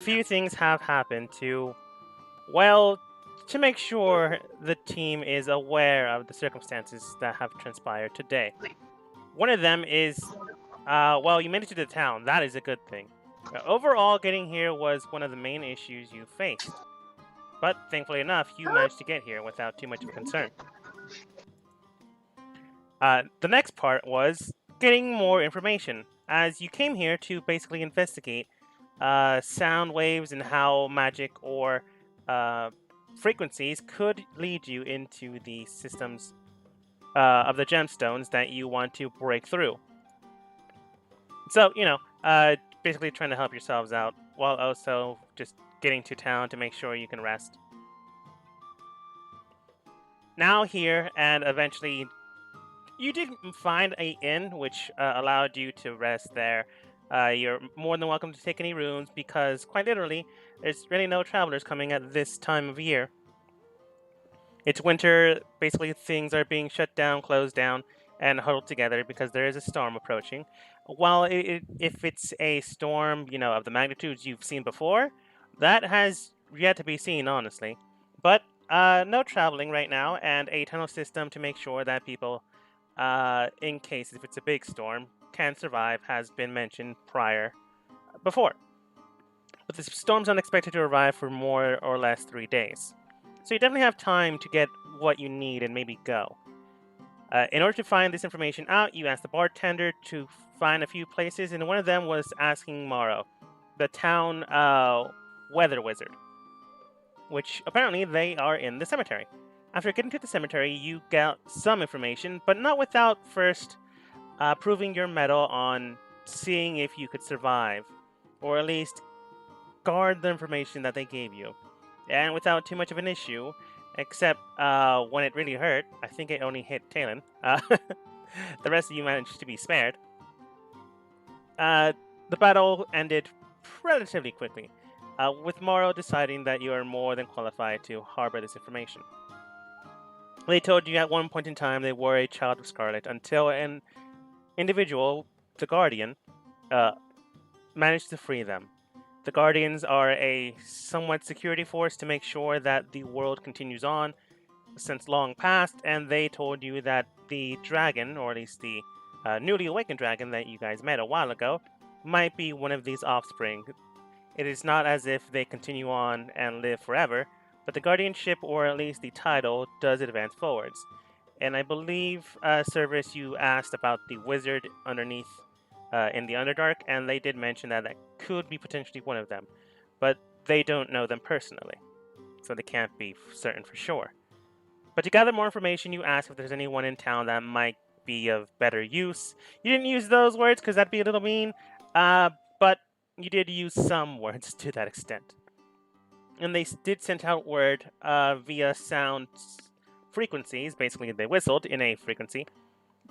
few things have happened well, to make sure the team is aware of the circumstances that have transpired today. One of them is, well, you made it to the town. That is a good thing. Overall, getting here was one of the main issues you faced. But thankfully enough, you managed to get here without too much of concern. The next part was getting more information, as you came here to basically investigate sound waves and how magic or uh, frequencies could lead you into the systems of the gemstones that you want to break through. So, basically trying to help yourselves out while also just getting to town to make sure you can rest. Now, here, and eventually you did find a inn which allowed you to rest there. You're more than welcome to take any rooms because, quite literally, there's really no travelers coming at this time of year. It's winter. Basically, things are being shut down, closed down, and huddled together because there is a storm approaching. While if it's a storm, of the magnitudes you've seen before, that has yet to be seen, honestly. But no traveling right now, and a tunnel system to make sure that people, in case if it's a big storm, can survive has been mentioned before. But the storm's unexpected to arrive for more or less 3 days. So you definitely have time to get what you need and maybe go. In order to find this information out, you asked the bartender to find a few places, and one of them was asking Morrow, the town weather wizard, which apparently they are in the cemetery. After getting to the cemetery, you got some information, but not without first proving your mettle on seeing if you could survive, or at least guard the information that they gave you. And without too much of an issue, except when it really hurt, I think it only hit Talon. The rest of you managed to be spared. The battle ended relatively quickly, with Morrow deciding that you are more than qualified to harbor this information. They told you at one point in time they were a child of Scarlet until an individual, the Guardian, managed to free them. The Guardians are a somewhat security force to make sure that the world continues on since long past, and they told you that the dragon, or at least the newly awakened dragon that you guys met a while ago, might be one of these offspring. It is not as if they continue on and live forever, but the guardianship, or at least the title, does advance forwards. And I believe, Service, you asked about the wizard underneath in the Underdark, and they did mention that could be potentially one of them, but they don't know them personally, so they can't be certain for sure. But to gather more information, you ask if there's anyone in town that might be of better use. You didn't use those words because that'd be a little mean, but you did use some words to that extent. And they did send out word via sound frequencies, basically they whistled in a frequency,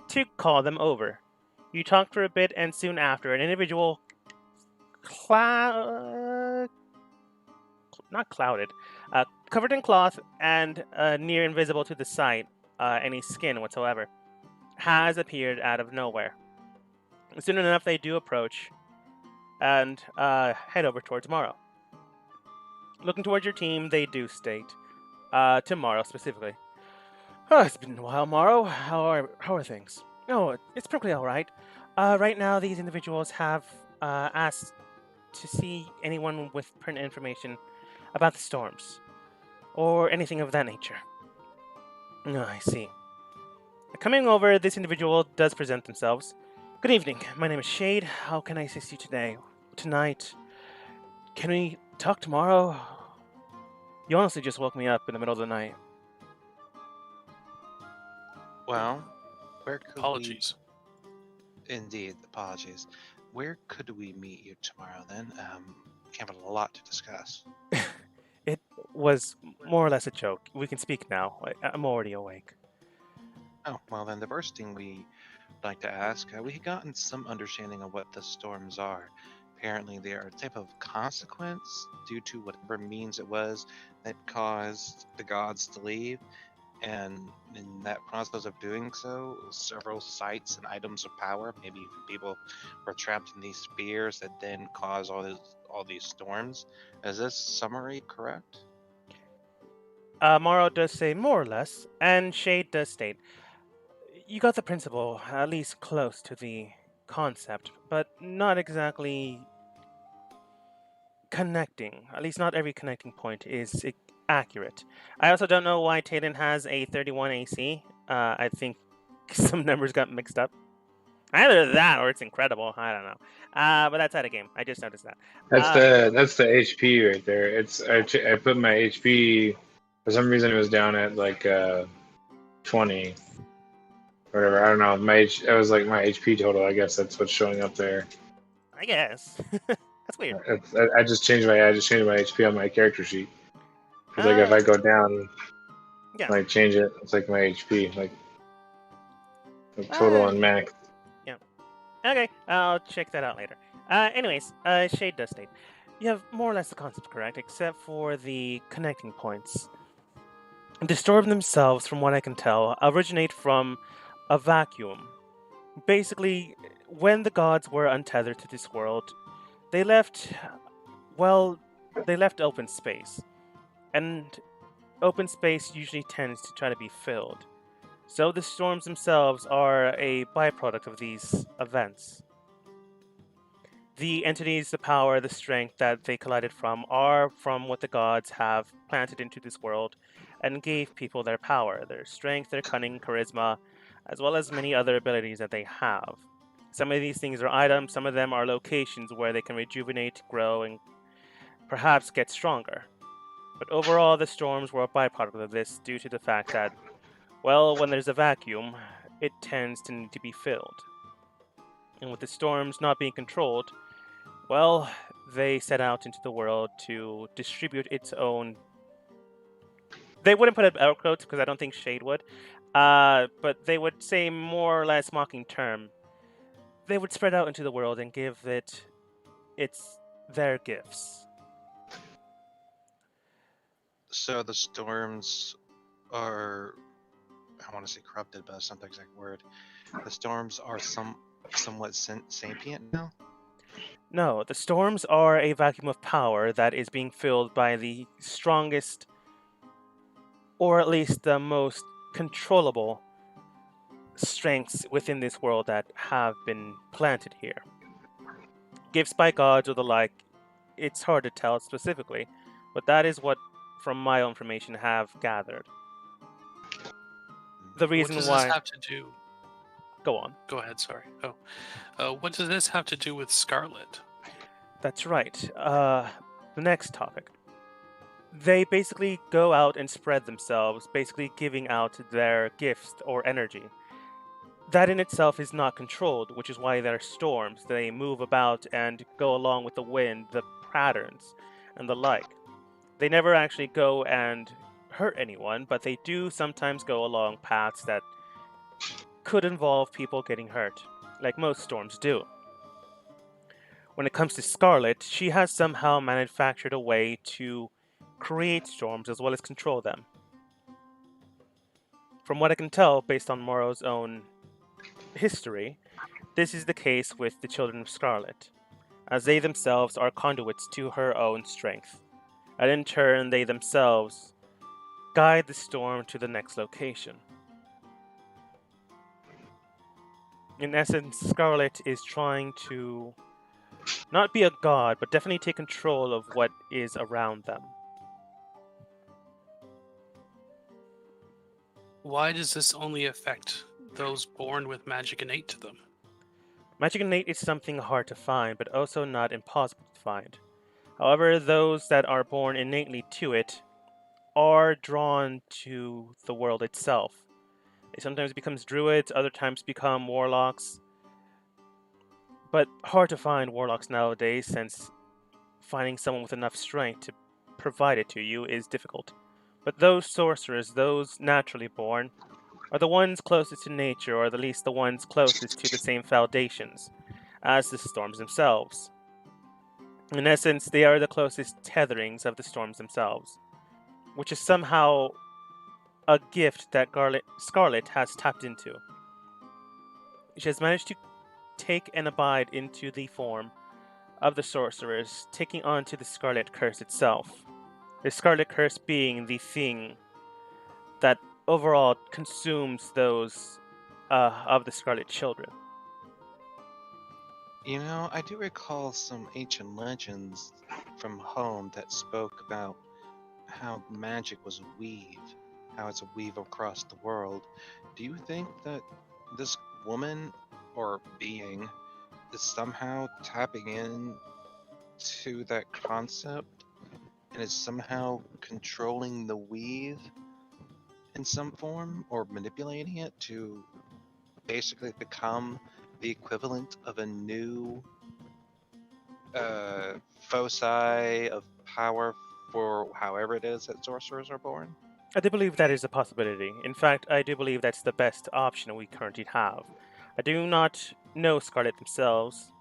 to call them over. You talked for a bit, and soon after, an individual not clouded, covered in cloth and near invisible to the sight, any skin whatsoever, has appeared out of nowhere. Soon enough, they do approach and head over towards Morrow. Looking towards your team, they do state, to Morrow specifically. Oh, it's been a while, Morrow. How are things? Oh, it's perfectly all right. Right now, these individuals have asked to see anyone with pertinent information about the storms, or anything of that nature. Oh, I see. Coming over, this individual does present themselves. Good evening. My name is Shade. How can I assist you today? Tonight? Can we talk tomorrow? You honestly just woke me up in the middle of the night. Well, where could Apologies. we... Indeed, apologies. Where could we meet you tomorrow then? We have a lot to discuss. It was more or less a joke. We can speak now. I'm already awake. Oh, well then the first thing we like to ask, we had gotten some understanding of what the storms are. Apparently they are a type of consequence due to whatever means it was that caused the gods to leave. And in that process of doing so, several sites and items of power, maybe even people, were trapped in these spheres that then cause all these storms. Is this summary correct? Morrow does say more or less, and Shade does state, you got the principle, at least close to the concept, but not exactly connecting. At least not every connecting point is accurate. I also don't know why Taden has a 31 AC. I think some numbers got mixed up. Either that or it's incredible. I don't know. But that's out of game. I just noticed that. Uh, That's the HP right there. I put my HP for some reason it was down at like 20 or whatever. I don't know. That was like my HP total. I guess that's what's showing up there. I guess. That's weird. I just changed my HP on my character sheet because like if Uh, I go down, yeah. like change it, it's like my HP like total Uh, and max. yeah. Okay, I'll check that out later. Anyways, Shade does state, you have more or less the concept correct, except for the connecting points. The storm themselves, from what I can tell, originate from a vacuum. Basically, when the gods were untethered to this world, they left, well, they left open space. And open space usually tends to try to be filled. So the storms themselves are a byproduct of these events. The entities, the power, the strength that they collided from are from what the gods have planted into this world and gave people their power, their strength, their cunning, charisma, as well as many other abilities that they have. Some of these things are items, some of them are locations where they can rejuvenate, grow, and perhaps get stronger. But overall, the storms were a byproduct of this due to the fact that, well, when there's a vacuum, it tends to need to be filled. And with the storms not being controlled, well, they set out into the world to distribute its own. They wouldn't put it air quotes because I don't think Shade would, but they would say more or less mocking term. They would spread out into the world and give it its their gifts. So the storms are, I want to say corrupted, but that's not the exact word. The storms are somewhat sapient now. No, the storms are a vacuum of power that is being filled by the strongest, or at least the most controllable strengths within this world that have been planted here. Gifts by gods or the like, it's hard to tell specifically, but that is what, from my own information, have gathered. The What reason does why. this have to do? Go on. Go ahead. Sorry. What does this have to do with Scarlet? That's right. The next topic. They basically go out and spread themselves, basically giving out their gifts or energy. That in itself is not controlled, which is why there are storms. They move about and go along with the wind, the patterns, and the like. They never actually go and hurt anyone, but they do sometimes go along paths that could involve people getting hurt, like most storms do. When it comes to Scarlet, she has somehow manufactured a way to create storms as well as control them. From what I can tell, based on Morrow's own history, this is the case with the Children of Scarlet, as they themselves are conduits to her own strength, and in turn, they themselves guide the storm to the next location. In essence, Scarlet is trying to not be a god, but definitely take control of what is around them. Why does this only affect those born with magic innate to them? Magic innate is something hard to find, but also not impossible to find. However, those that are born innately to it are drawn to the world itself. They sometimes become druids, other times become warlocks. But hard to find warlocks nowadays since finding someone with enough strength to provide it to you is difficult. But those sorcerers, those naturally born, are the ones closest to nature, or at least the ones closest to the same foundations as the storms themselves. In essence, they are the closest tetherings of the storms themselves, which is somehow a gift that Scarlet has tapped into. She has managed to take and abide into the form of the sorcerers, taking on to the Scarlet Curse itself. The Scarlet Curse being the thing that overall consumes those of the Scarlet Children. You know, I do recall some ancient legends from home that spoke about how magic was a weave, how it's a weave across the world. Do you think that this woman or being is somehow tapping in to that concept and is somehow controlling the weave in some form or manipulating it to basically become the equivalent of a new foci of power for however it is that sorcerers are born? I do believe that is a possibility. In fact, I do believe that's the best option we currently have. I do not know Scarlet themselves,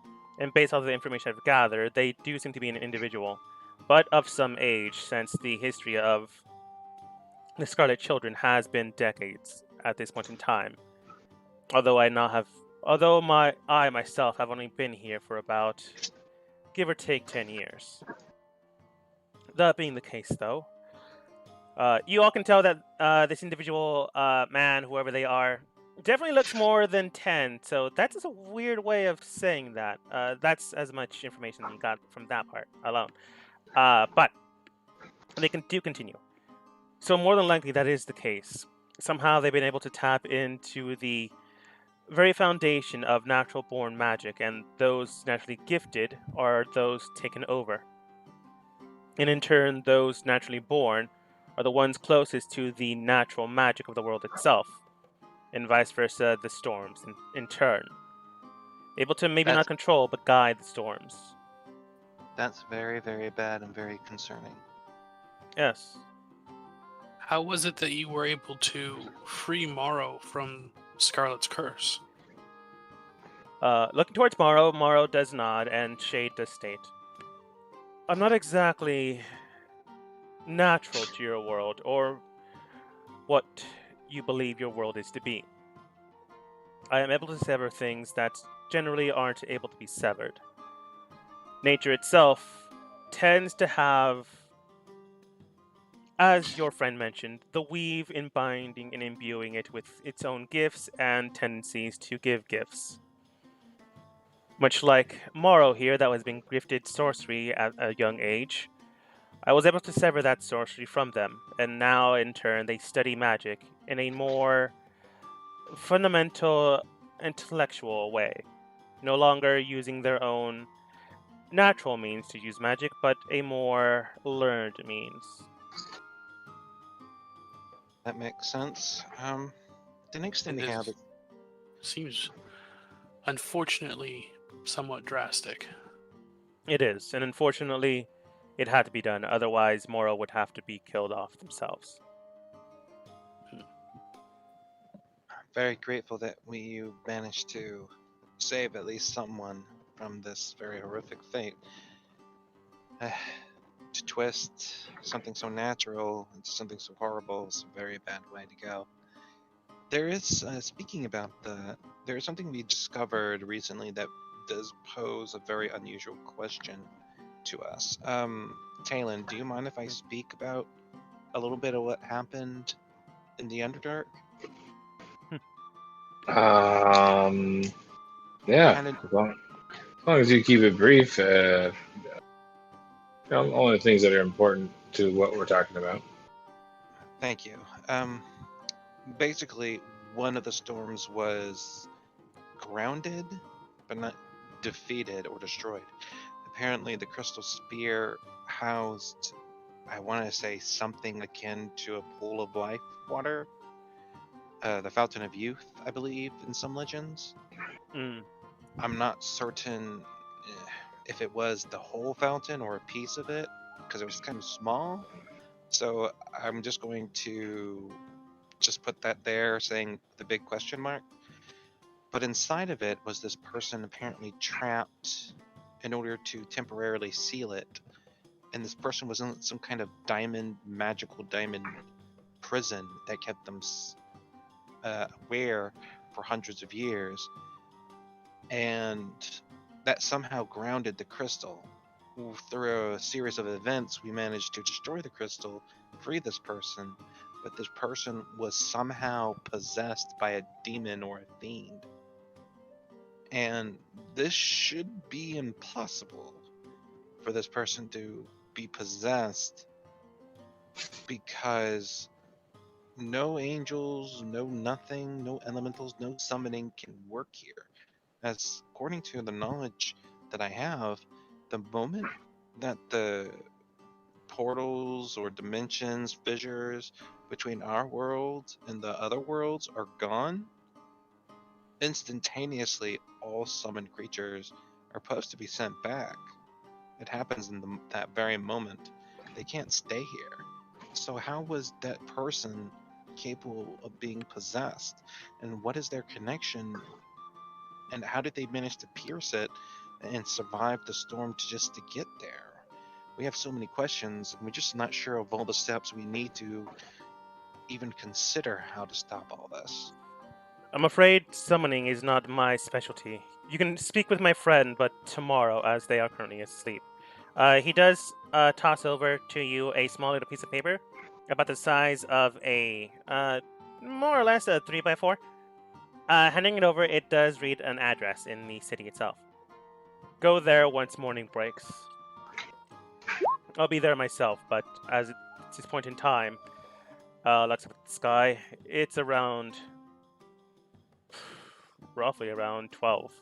and based off the information I've gathered, they do seem to be an individual, but of some age, since the history of the Scarlet Children has been decades at this point in time. Although I myself have only been here for about, give or take, 10 years. That being the case, though, you all can tell that this individual man, whoever they are, definitely looks more than 10. So that's just a weird way of saying that. That's as much information you got from that part alone. But they do continue. So more than likely that is the case. Somehow they've been able to tap into the very foundation of natural born magic, and those naturally gifted are those taken over. And in turn, those naturally born are the ones closest to the natural magic of the world itself, and vice versa, the storms, in turn. Able to maybe That's not control, but guide the storms. that's very, very bad and very concerning. Yes. How was it that you were able to free Morrow from Scarlet's curse? Looking towards Morrow, Morrow does nod, and Shade does state, I'm not exactly natural to your world, or what you believe your world is to be. I am able to sever things that generally aren't able to be severed. Nature itself tends to have, as your friend mentioned, the weave in binding and imbuing it with its own gifts and tendencies to give gifts. Much like Morrow here, that was being gifted sorcery at a young age, I was able to sever that sorcery from them, and now in turn they study magic in a more fundamental, intellectual way, no longer using their own natural means to use magic, but a more learned means. That makes sense. The next thing And we have this seems, unfortunately, somewhat drastic. It is, and unfortunately, it had to be done, otherwise, Morrow would have to be killed off themselves. very grateful that you managed to save at least someone from this very horrific fate. To twist something so natural into something so horrible is a very bad way to go. There is, speaking about that, there is something we discovered recently that does pose a very unusual question to us. Talon, do you mind if I speak about a little bit of what happened in the Underdark? Yeah. Kind of, As long as you keep it brief, only things that are important to what we're talking about. thank you. Basically, one of the storms was grounded, but not defeated or destroyed. Apparently, the crystal spear housed, I want to say, something akin to a pool of life water. The Fountain of Youth, I believe, in some legends. Mm. I'm not certain if it was the whole fountain or a piece of it, because it was kind of small. So I'm just going to just put that there, saying the big question mark. But inside of it was this person apparently trapped in order to temporarily seal it. And this person was in some kind of magical diamond prison that kept them aware for hundreds of years, and that somehow grounded the crystal. Through a series of events, we managed to destroy the crystal, free this person, but this person was somehow possessed by a demon or a fiend. And this should be impossible for this person to be possessed, because no angels, no nothing, no elementals, no summoning can work here. As according to the knowledge that I have, the moment that the portals or dimensions, fissures between our world and the other worlds are gone, instantaneously all summoned creatures are supposed to be sent back. It happens in that very moment. They can't stay here. So how was that person capable of being possessed? And what is their connection? And how did they manage to pierce it and survive the storm just to get there? We have so many questions, and we're just not sure of all the steps we need to even consider how to stop all this. I'm afraid summoning is not my specialty. You can speak with my friend, but tomorrow, as they are currently asleep. He does toss over to you a small little piece of paper about the size of a, more or less a 3x4. Handing it over, it does read an address in the city itself. Go there once morning breaks. I'll be there myself, but as it's this point in time, looks up at the sky. It's around, roughly around 12.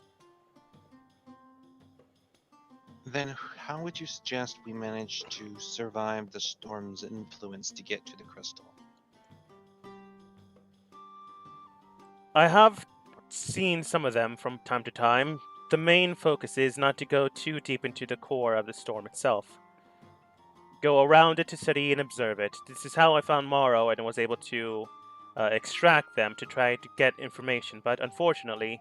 Then how would you suggest we manage to survive the storm's influence to get to the crystal? I have seen some of them from time to time. The main focus is not to go too deep into the core of the storm itself. Go around it to study and observe it. This is how I found Morrow and was able to extract them to try to get information, but unfortunately,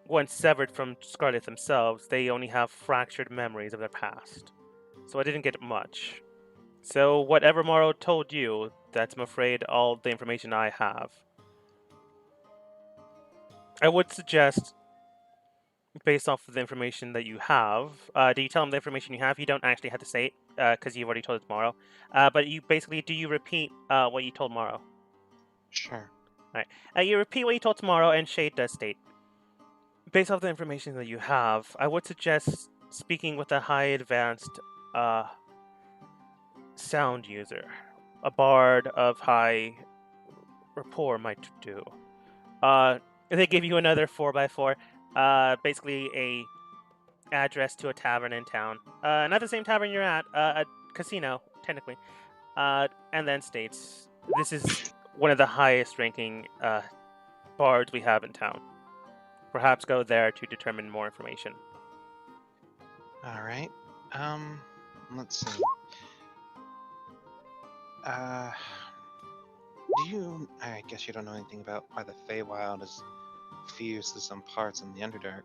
once severed from Scarlet themselves, they only have fractured memories of their past. So I didn't get much. So whatever Morrow told you, that's, I'm afraid, all the information I have. I would suggest, based off of the information that you have, do you tell him the information you have? You don't actually have to say it, because you've already told it tomorrow. But you basically, do you repeat what you told tomorrow? Sure. You repeat what you told tomorrow, and Shade does state, based off the information that you have, I would suggest speaking with a high advanced sound user. A bard of high rapport might do. They give you another 4x4. Basically a address to a tavern in town. Not the same tavern you're at, a casino, technically. And then states, this is one of the highest ranking bards we have in town. Perhaps go there to determine more information. All right. Let's see. I guess you don't know anything about why the Feywild is fused to some parts in the Underdark.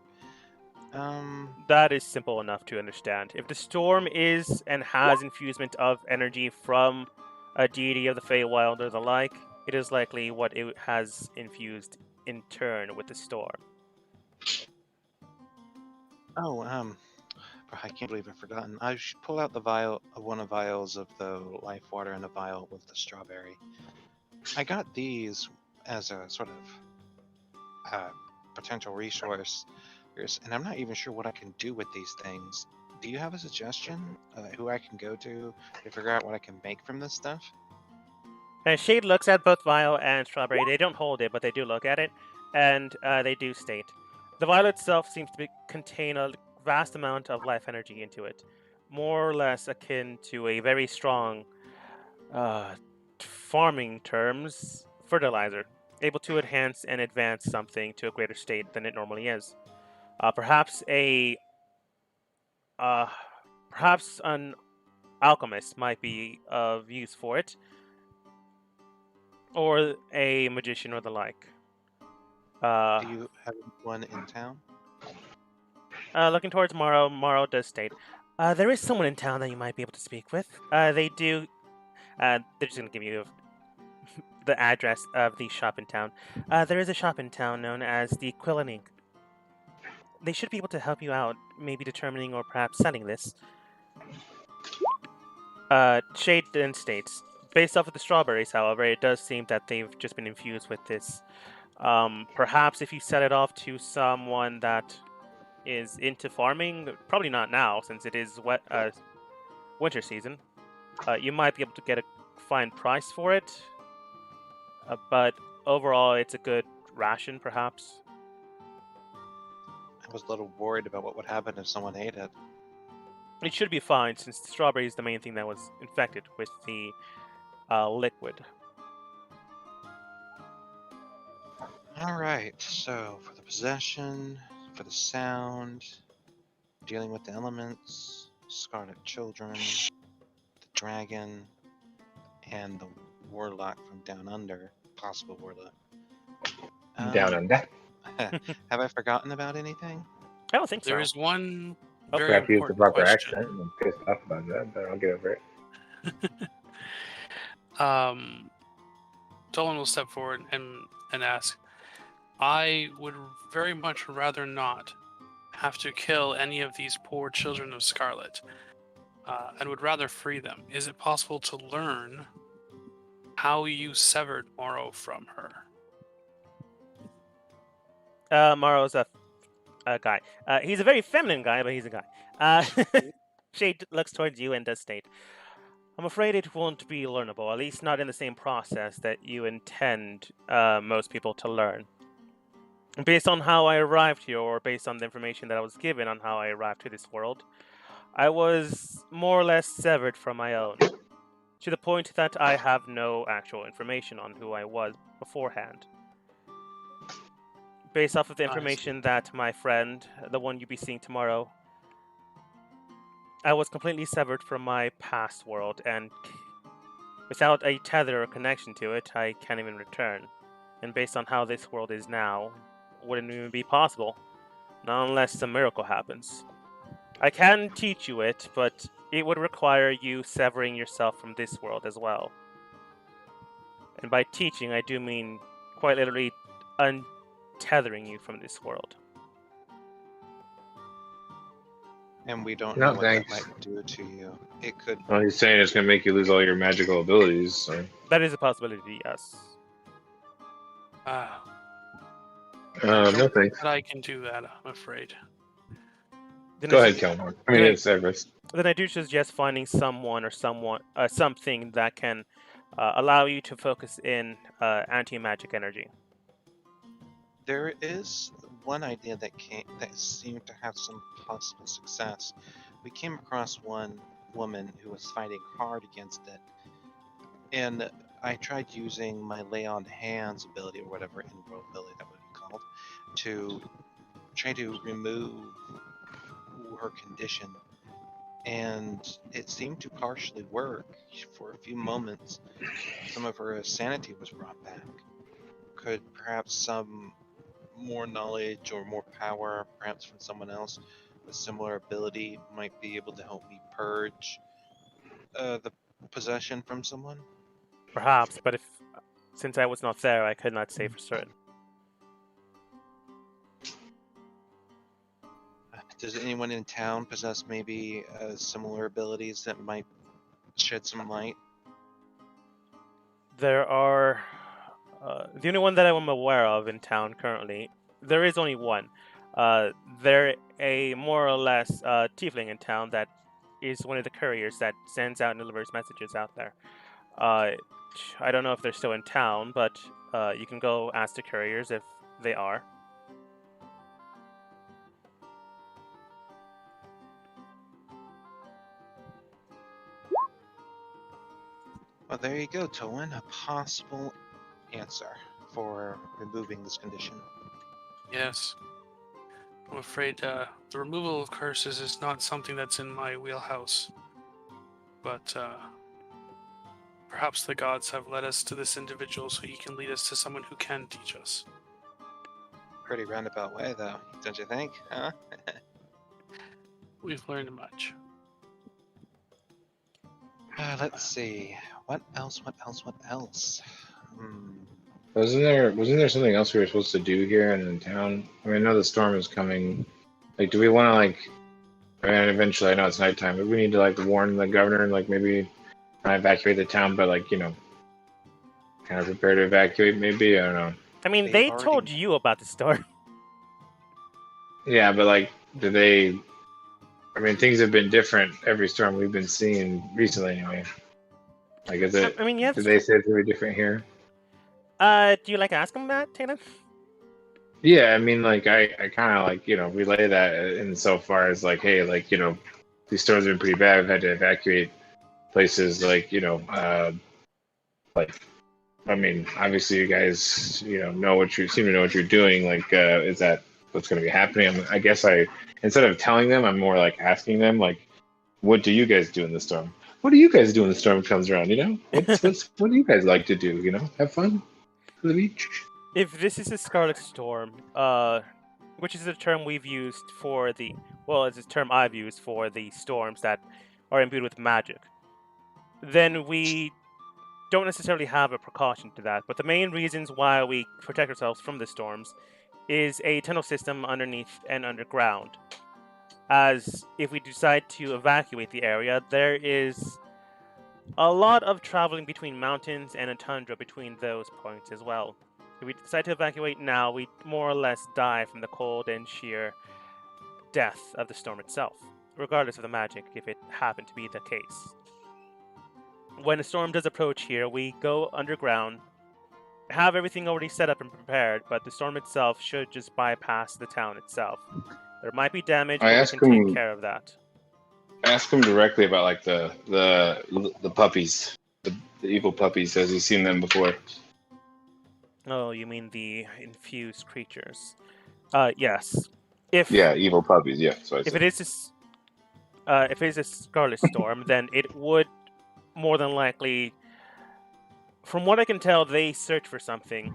That is simple enough to understand. If the storm is and has infusement of energy from a deity of the Feywild or the like, it is likely what it has infused in turn with the storm. Oh, I can't believe I've forgotten. I should pull out the vial, one of vials of the life water and a vial with the strawberry. I got these as a sort of potential resource, and I'm not even sure what I can do with these things. Do you have a suggestion who I can go to figure out what I can make from this stuff? Shade looks at both vial and strawberry. They don't hold it, but they do look at it, and they do state, the vial itself seems to contain a vast amount of life energy into it, more or less akin to a very strong, farming terms, fertilizer, able to enhance and advance something to a greater state than it normally is. Perhaps an alchemist might be of use for it, or a magician or the like. Do you have one in town? Looking towards Morrow, Morrow does state, there is someone in town that you might be able to speak with. They do. They're just going to give you the address of the shop in town. There is a shop in town known as the Quillen Ink. They should be able to help you out, maybe determining or perhaps selling this. Shade then states, based off of the strawberries, however, it does seem that they've just been infused with this. Perhaps if you sell it off to someone that is into farming, probably not now since it is winter season, you might be able to get a fine price for it. But overall, it's a good ration, perhaps. I was a little worried about what would happen if someone ate it. It should be fine since the strawberry is the main thing that was infected with the liquid. All right, so for the possession, for the sound, dealing with the elements, Scarlet Children, the dragon, and the warlock from down under, possible warlock. Down under. Have I forgotten about anything? I don't think so. There is one Oh, very Crap, use the important proper question. accent. I'm pissed off about that, but I'll get over it. Dolan will step forward and ask, I would very much rather not have to kill any of these poor children of Scarlet, and would rather free them. Is it possible to learn how you severed Morrow from her? Morrow's a guy. He's a very feminine guy, but he's a guy. Shade looks towards you and does state, I'm afraid it won't be learnable, at least not in the same process that you intend most people to learn. Based on how I arrived here, or based on the information that I was given on how I arrived to this world, I was more or less severed from my own, to the point that I have no actual information on who I was beforehand. Based off of the I see. information that my friend, the one you'll be seeing tomorrow, I was completely severed from my past world, and without a tether or connection to it, I can't even return. And based on how this world is now, wouldn't even be possible, not unless some miracle happens. I can teach you it, but it would require you severing yourself from this world as well. And by teaching, I do mean quite literally untethering you from this world. And we don't No, know what thanks. that might do to you. It could. Well, he's saying it's gonna make you lose all your magical abilities. So. That is a possibility, yes. No thanks. But I can do that, I'm afraid. Then Go I ahead, su- Kelmore. I mean, Yeah. it's Everest. Then I do suggest finding someone or something that can allow you to focus in anti-magic energy. There is one idea that seemed to have some possible success. We came across one woman who was fighting hard against it, and I tried using my lay on hands ability or whatever in-world ability that would be called to try to remove her condition, and it seemed to partially work. For a few moments, some of her sanity was brought back. Could perhaps some more knowledge or more power, perhaps from someone else with similar ability, might be able to help me purge the possession from someone? Perhaps, but since I was not there, I could not say for certain. Does anyone in town possess maybe similar abilities that might shed some light? There are the only one that I'm aware of in town currently. There is only one. There a more or less tiefling in town that is one of the couriers that sends out and delivers messages out there. I don't know if they're still in town, but you can go ask the couriers if they are. Well, there you go, Tolan. A possible answer for removing this condition. Yes. I'm afraid the removal of curses is not something that's in my wheelhouse. But perhaps the gods have led us to this individual so he can lead us to someone who can teach us. Pretty roundabout way, though, don't you think? Huh? We've learned much. Let's see. What else? Wasn't there something else we were supposed to do here in the town? I mean, I know the storm is coming. Like, do we want to I mean, eventually, I know it's nighttime, but we need to warn the governor and maybe not evacuate the town, but kind of prepare to evacuate. Maybe I don't know. I mean, they told you about the storm. Yeah, but do they? I mean, things have been different every storm we've been seeing recently, anyway. Is it? I mean, yes. Did they say it's gonna be different here? Do you ask them that, Taylor? Yeah, I mean, I kind of relay that in so far as hey, these storms have been pretty bad. We've had to evacuate places, I mean, obviously you guys, seem to know what you're doing. Is that what's going to be happening? I guess instead of telling them, I'm more asking them, what do you guys do in the storm? What do you guys do when the storm comes around? What do you guys like to do? Have fun, go to the beach. If this is a Scarlet Storm, which is a term we've used for it's a term I've used for the storms that are imbued with magic, then we don't necessarily have a precaution to that. But the main reasons why we protect ourselves from the storms is a tunnel system underneath and underground. As if we decide to evacuate the area, there is a lot of traveling between mountains and a tundra between those points as well. If we decide to evacuate now, we more or less die from the cold and sheer death of the storm itself, regardless of the magic, if it happened to be the case. When a storm does approach here, we go underground, have everything already set up and prepared, but the storm itself should just bypass the town itself. There might be damage, but we can take care of that. Ask him directly about the puppies, the evil puppies. Has he seen them before? Oh, you mean the infused creatures? Yes. Evil puppies. Yeah. If it is a Scarlet Storm, then it would more than likely, from what I can tell, they search for something.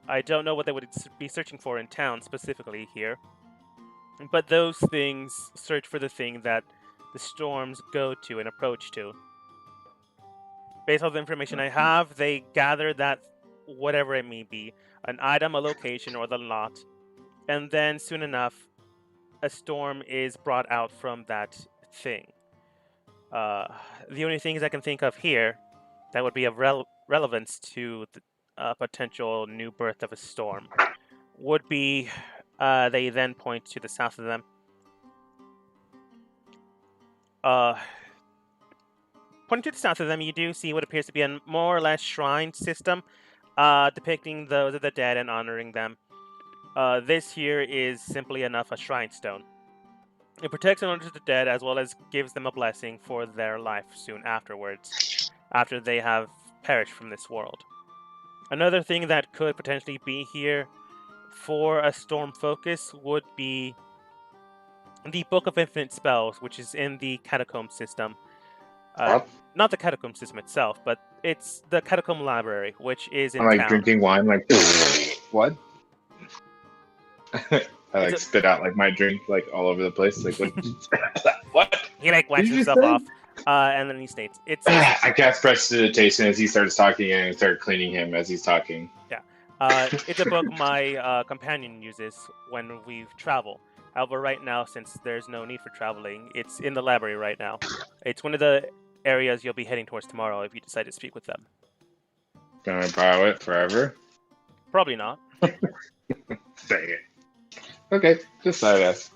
I don't know what they would be searching for in town specifically here, but those things search for the thing that the storms go to and approach to. Based on the information I have, they gather that whatever it may be, an item, a location, or the lot, and then soon enough, a storm is brought out from that thing. The only things I can think of here that would be of relevance to the potential new birth of a storm would be, they then point to the south of them. Pointing to the south of them, you do see what appears to be a more or less shrine system, depicting those of the dead and honoring them. This here is simply enough a shrine stone. It protects and honors the dead, as well as gives them a blessing for their life soon afterwards, after they have perished from this world. Another thing that could potentially be here for a storm focus would be the Book of Infinite Spells, which is in the Catacomb system. Not the Catacomb system itself, but it's the Catacomb Library, which is in town. Drinking wine, what? I spit out my drink all over the place. What? What? He wipes himself off, and then he states, "It's." I cast prestidigitation as he starts talking, and I start cleaning him as he's talking. Yeah, it's a book my companion uses when we travel. However, right now, since there's no need for traveling, it's in the library right now. It's one of the areas you'll be heading towards tomorrow if you decide to speak with them. Can I borrow it forever? Probably not. Dang it. Okay, just thought I'd ask.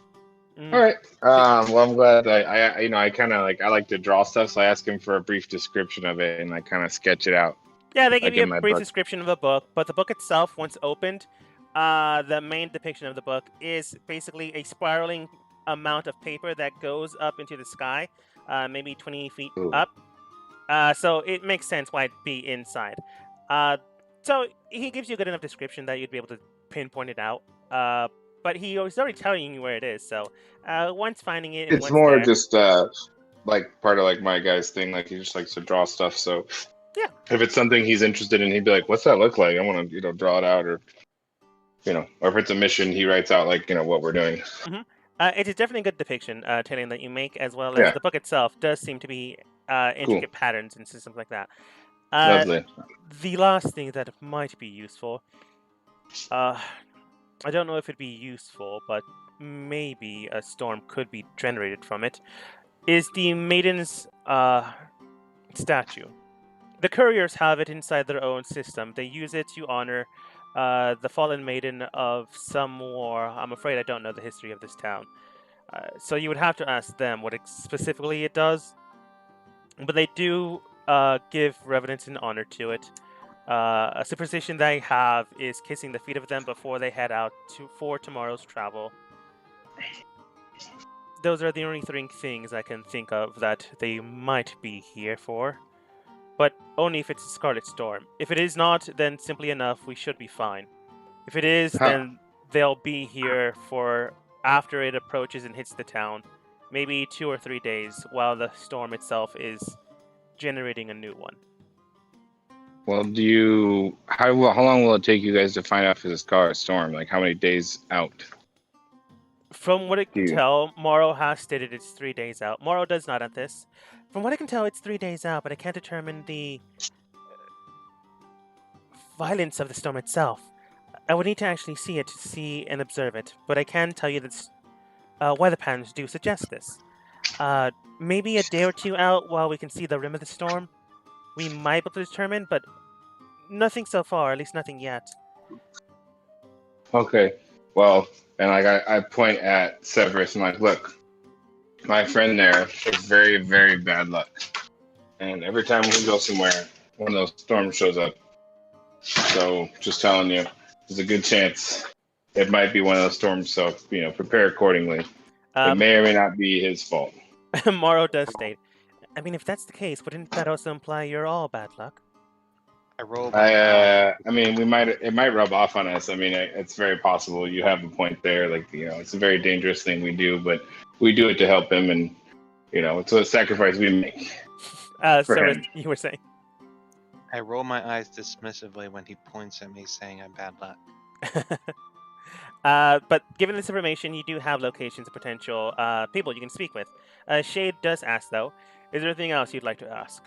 All right. Well, I'm glad I kind of I like to draw stuff, so I ask him for a brief description of it, and I kind of sketch it out. Yeah, they give you a brief description of the book, but the book itself, once opened, the main depiction of the book is basically a spiraling amount of paper that goes up into the sky, maybe 20 feet up. So it makes sense why it'd be inside. So he gives you a good enough description that you'd be able to pinpoint it out. But he's already telling you where it is. So once finding it, it's more there, just part of my guy's thing. He just likes to draw stuff. So yeah, if it's something he's interested in, he'd be like, "What's that look like? I want to draw it out," or or if it's a mission, he writes out what we're doing. Mm-hmm. It is definitely a good depiction, Taylor, that you make, as well as the book itself does seem to be intricate patterns and systems like that. Lovely. The last thing that might be useful, uh, I don't know if it'd be useful, but maybe a storm could be generated from it, is the maiden's statue. The couriers have it inside their own system. They use it to honor the fallen maiden of some war. I'm afraid I don't know the history of this town. So you would have to ask them what specifically it does. But they do give reverence and honor to it. A superstition they have is kissing the feet of them before they head out for tomorrow's travel. Those are the only three things I can think of that they might be here for. But only if it's a Scarlet Storm. If it is not, then simply enough, we should be fine. If it is, Huh. then they'll be here for after it approaches and hits the town. Maybe 2 or 3 days while the storm itself is generating a new one. Well, how long will it take you guys to find out if it's a Scarlet Storm? Like, how many days out? From what I can Yeah. tell, Morrow has stated it's 3 days out. Morrow does not at this. From what I can tell, it's 3 days out, but I can't determine the violence of the storm itself. I would need to actually see it to see and observe it, but I can tell you that weather patterns do suggest this. Maybe a day or two out while we can see the rim of the storm, we might be able to determine, but nothing so far, at least nothing yet. Okay. Well, and like I point at Severus and like, look, my friend there has very, very bad luck. And every time we go somewhere, one of those storms shows up. So just telling you, there's a good chance it might be one of those storms, so prepare accordingly. It may or may not be his fault. Morrow does state, I mean, if that's the case, wouldn't that also imply you're all bad luck? I rolled. I mean, it might rub off on us. I mean, it's very possible. You have a point there. Like, it's a very dangerous thing we do, but we do it to help him, and it's a sacrifice we make. For Sarah, him. you were saying. I roll my eyes dismissively when he points at me, saying I'm bad luck. But given this information, you do have locations of potential people you can speak with. Shade does ask, though, is there anything else you'd like to ask?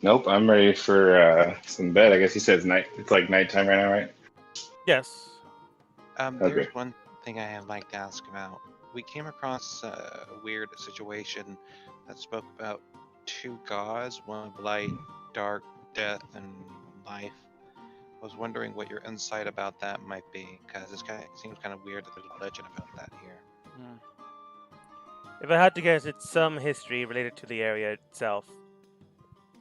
Nope, I'm ready for some bed. I guess he says night. It's like nighttime right now, right? Yes. There's Okay. one thing I'd like to ask about. We came across a weird situation that spoke about 2 gods, one of light, dark, death, and life. I was wondering what your insight about that might be, because it seems kind of weird that there's a legend about that here. If I had to guess, it's some history related to the area itself.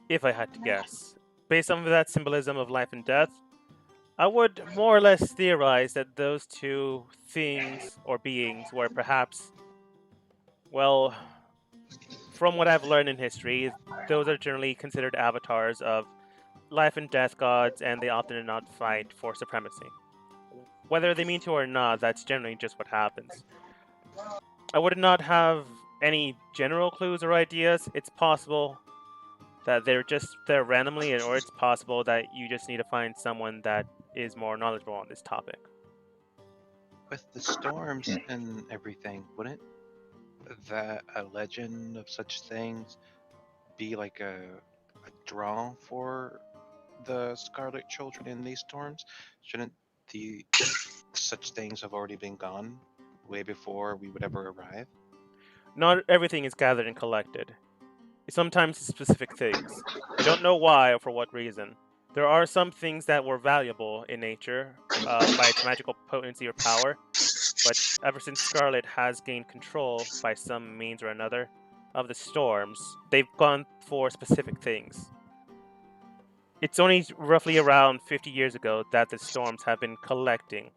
If I had to guess. Based on that symbolism of life and death, I would more or less theorize that those 2 things or beings were perhaps, well, from what I've learned in history, those are generally considered avatars of life and death gods, and they often do not fight for supremacy. Whether they mean to or not, that's generally just what happens. I would not have any general clues or ideas. It's possible that they're just there randomly, or it's possible that you just need to find someone that is more knowledgeable on this topic. With the storms and everything, wouldn't that a legend of such things be like a draw for the Scarlet Children in these storms? Shouldn't such things have already been gone way before we would ever arrive? Not everything is gathered and collected. Sometimes it's specific things. I don't know why or for what reason. There are some things that were valuable in nature by its magical potency or power, but ever since Scarlet has gained control by some means or another of the storms, they've gone for specific things. It's only roughly around 50 years ago that the storms have been collecting.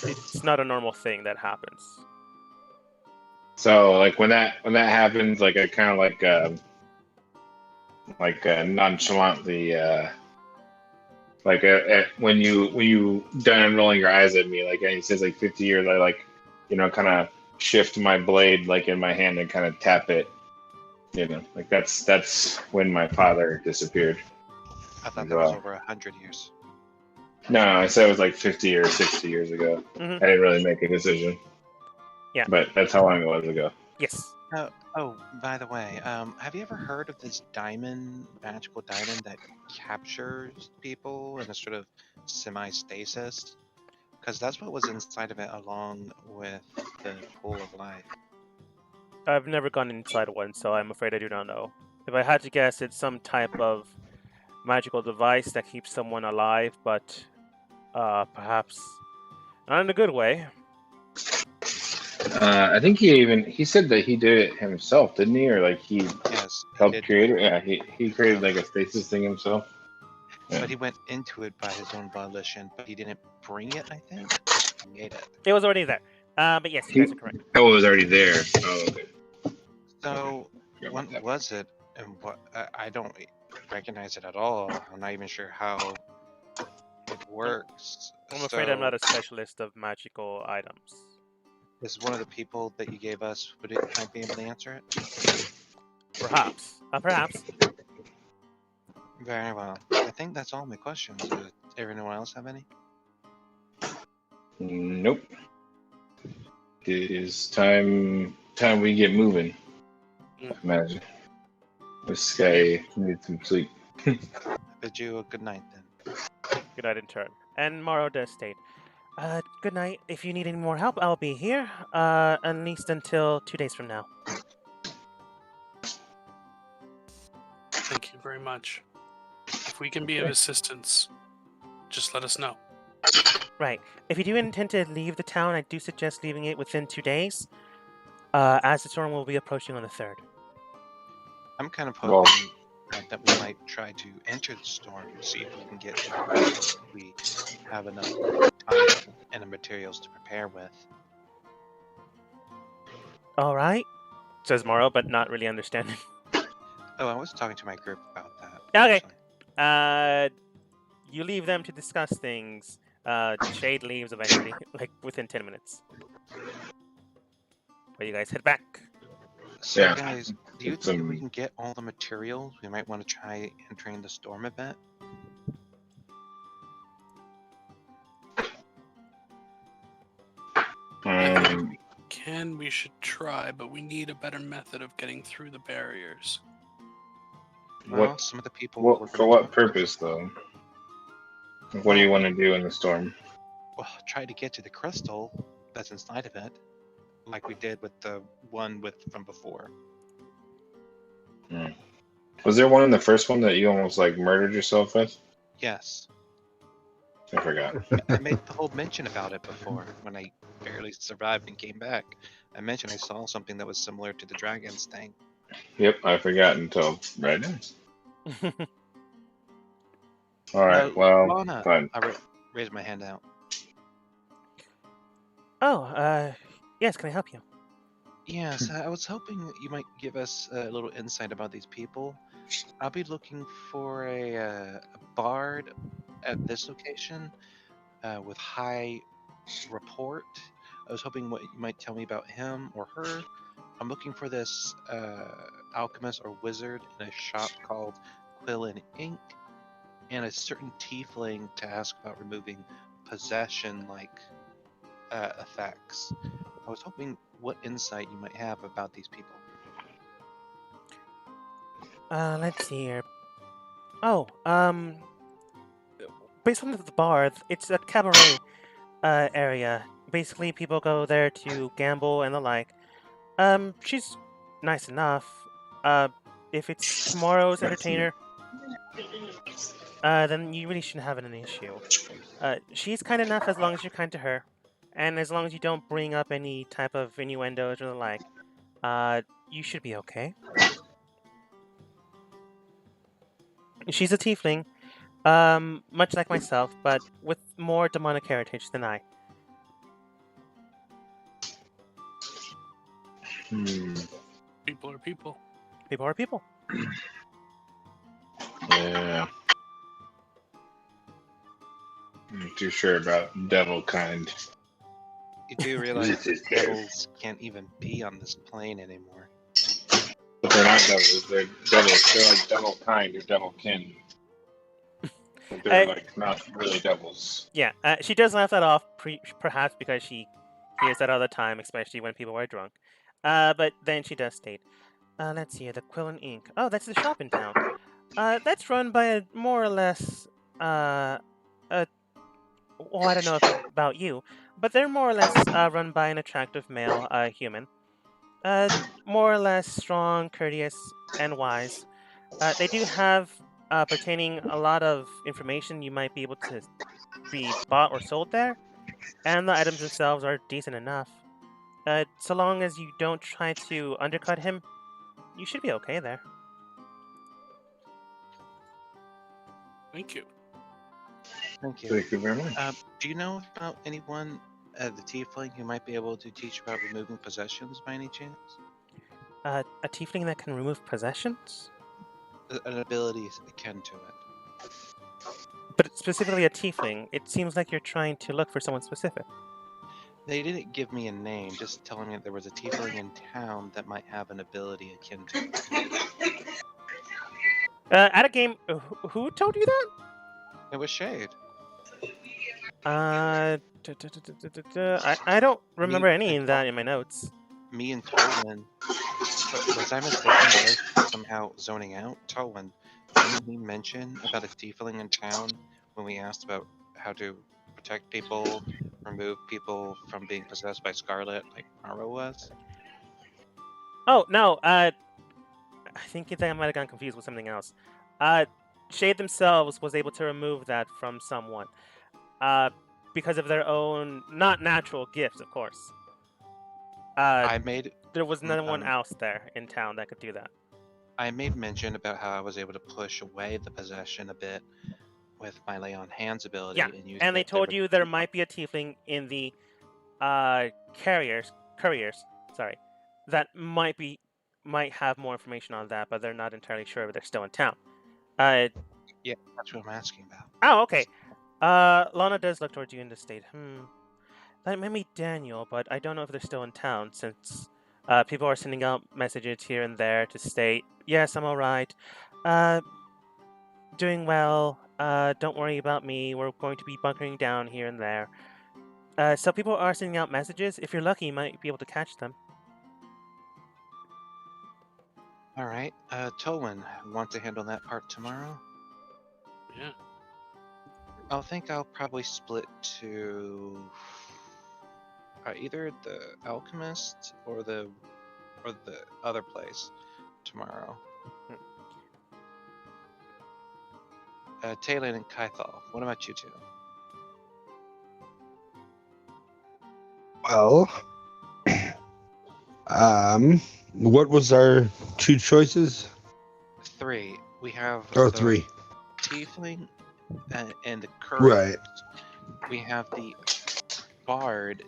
It's not a normal thing that happens. So, like when that happens, like I kind of nonchalantly, when you done unrolling your eyes at me, like and he says like 50 years, I kind of shift my blade like in my hand and kind of tap it, like that's when my father disappeared. I thought that was over 100 years. No, I said it was like 50 or 60 years ago. Mhm. I didn't really make a decision. Yeah. But that's how long it was ago. Yes. Oh, by the way, have you ever heard of this diamond, magical diamond that captures people in a sort of semi-stasis? Because that's what was inside of it, along with the pool of life. I've never gone inside one, so I'm afraid I do not know. If I had to guess, it's some type of magical device that keeps someone alive, but perhaps not in a good way. I think he said that he did it himself, didn't he? Or like he Yes, he helped did. create it. Yeah, he created like a stasis thing himself. But he went into it by his own volition, but he didn't bring it, I think. He made it. It was already there. But yes, you guys are correct. Oh, it was already there. Oh, okay. So, Forgot when about that. was it, and what? I don't recognize it at all. I'm not even sure how it works. I'm afraid I'm not a So, specialist of magical items. is one of the people that you gave us, might be able to answer it? Perhaps. Perhaps. Very well. I think that's all my questions. Does everyone else have any? Nope. It is time we get moving. I imagine. This guy needs some sleep. I bid you a good night then. Good night in turn. And Morrow does state, good night. If you need any more help, I'll be here. At least until 2 days from now. Thank you very much. If we can be of assistance, just let us know. Right. If you do intend to leave the town, I do suggest leaving it within 2 days, as the storm will be approaching on the 3rd. I'm kind of Well- hoping that we might try to enter the storm, see if we can get to the rest if we have enough time and the materials to prepare with. All right, says Morrow, but not really understanding. Oh, I was talking to my group about that. Okay. actually. You leave them to discuss things. Shade leaves eventually, like within 10 minutes. But you guys head back. So, Yeah. guys, do you It's, think if we can get all the materials, we might want to try entering the storm a bit? We should try, but we need a better method of getting through the barriers. Well, What? some of the people. For what purpose, though? What do you want to do in the storm? Well, try to get to the crystal that's inside of it, like we did with the one from before. Was there one in the first one that you almost like murdered yourself with? Yes. I forgot. I made the whole mention about it before when I barely survived and came back. I mentioned I saw something that was similar to the dragon's thing. Yep, I forgot until right now. All right, well, Lana, fine. I raised my hand out. Oh, yes, can I help you? Yes, I was hoping you might give us a little insight about these people. I'll be looking for a bard at this location with high report. I was hoping what you might tell me about him or her. I'm looking for this alchemist or wizard in a shop called Quill and Ink, and a certain tiefling to ask about removing possession-like effects. I was hoping what insight you might have about these people. Let's see here. Oh, based on the bar, it's a cabaret area. Basically, people go there to gamble and the like. She's nice enough. If it's tomorrow's entertainer, then you really shouldn't have an issue. She's kind enough as long as you're kind to her, and as long as you don't bring up any type of innuendos or the like, you should be okay. She's a tiefling, much like myself, but with more demonic heritage than I. People are people. People are people. Yeah. I'm not too sure about devil kind. You do realize that devils can't even be on this plane anymore. But they're not devils. They're devils. They're like devil kind or devil kin. But they're like not really devils. Yeah, she does laugh that off, perhaps because she hears that all the time, especially when people are drunk. But then she does state, let's see, the Quill and Ink. Oh, that's the shop in town. That's run by a more or less, uh, a well, I don't know about you, but they're more or less run by an attractive male human. Uh, More or less strong, courteous, and wise. They do have pertaining a lot of information you might be able to be bought or sold there, and the items themselves are decent enough. So long as you don't try to undercut him, you should be okay there. Thank you. Thank you. Thank you very much. Do you know about anyone at the Tiefling who might be able to teach about removing possessions by any chance? A tiefling that can remove possessions? An ability akin to it. But specifically a tiefling, it seems like you're trying to look for someone specific. They didn't give me a name, just telling me that there was a tiefling in town that might have an ability akin to it. At a game, who told you that? It was Shade. I don't remember any of that in my notes. Me and Tolwyn. Was I mistaken? Was I somehow zoning out? Tolwyn, didn't he mention about a tiefling in town when we asked about how to protect people, remove people from being possessed by Scarlet, like Maro was? Oh no, I think I might have gotten confused with something else. Shade themselves was able to remove that from someone, because of their own not natural gifts, of course. I made There was no one else there in town that could do that. I made mention about how I was able to push away the possession a bit with my lay on hands ability. Yeah, and they told you there might be a tiefling in the couriers, sorry, that might have more information on that, but they're not entirely sure if they're still in town. Yeah, that's what I'm asking about. Oh, okay. Lana does look towards you in the state. That might be Daniel, but I don't know if they're still in town since people are sending out messages here and there to state, yes, I'm alright. Doing well. Don't worry about me. We're going to be bunkering down here and there. So people are sending out messages. If you're lucky, you might be able to catch them. All right, Tolwyn, want to handle that part tomorrow? Yeah. I think I'll probably split to either the alchemist or the other place tomorrow. Talon and Kythal, what about you two? Well, what was our two choices? 3. We have Oh, the 3. tiefling and the courier. Right. We have the bard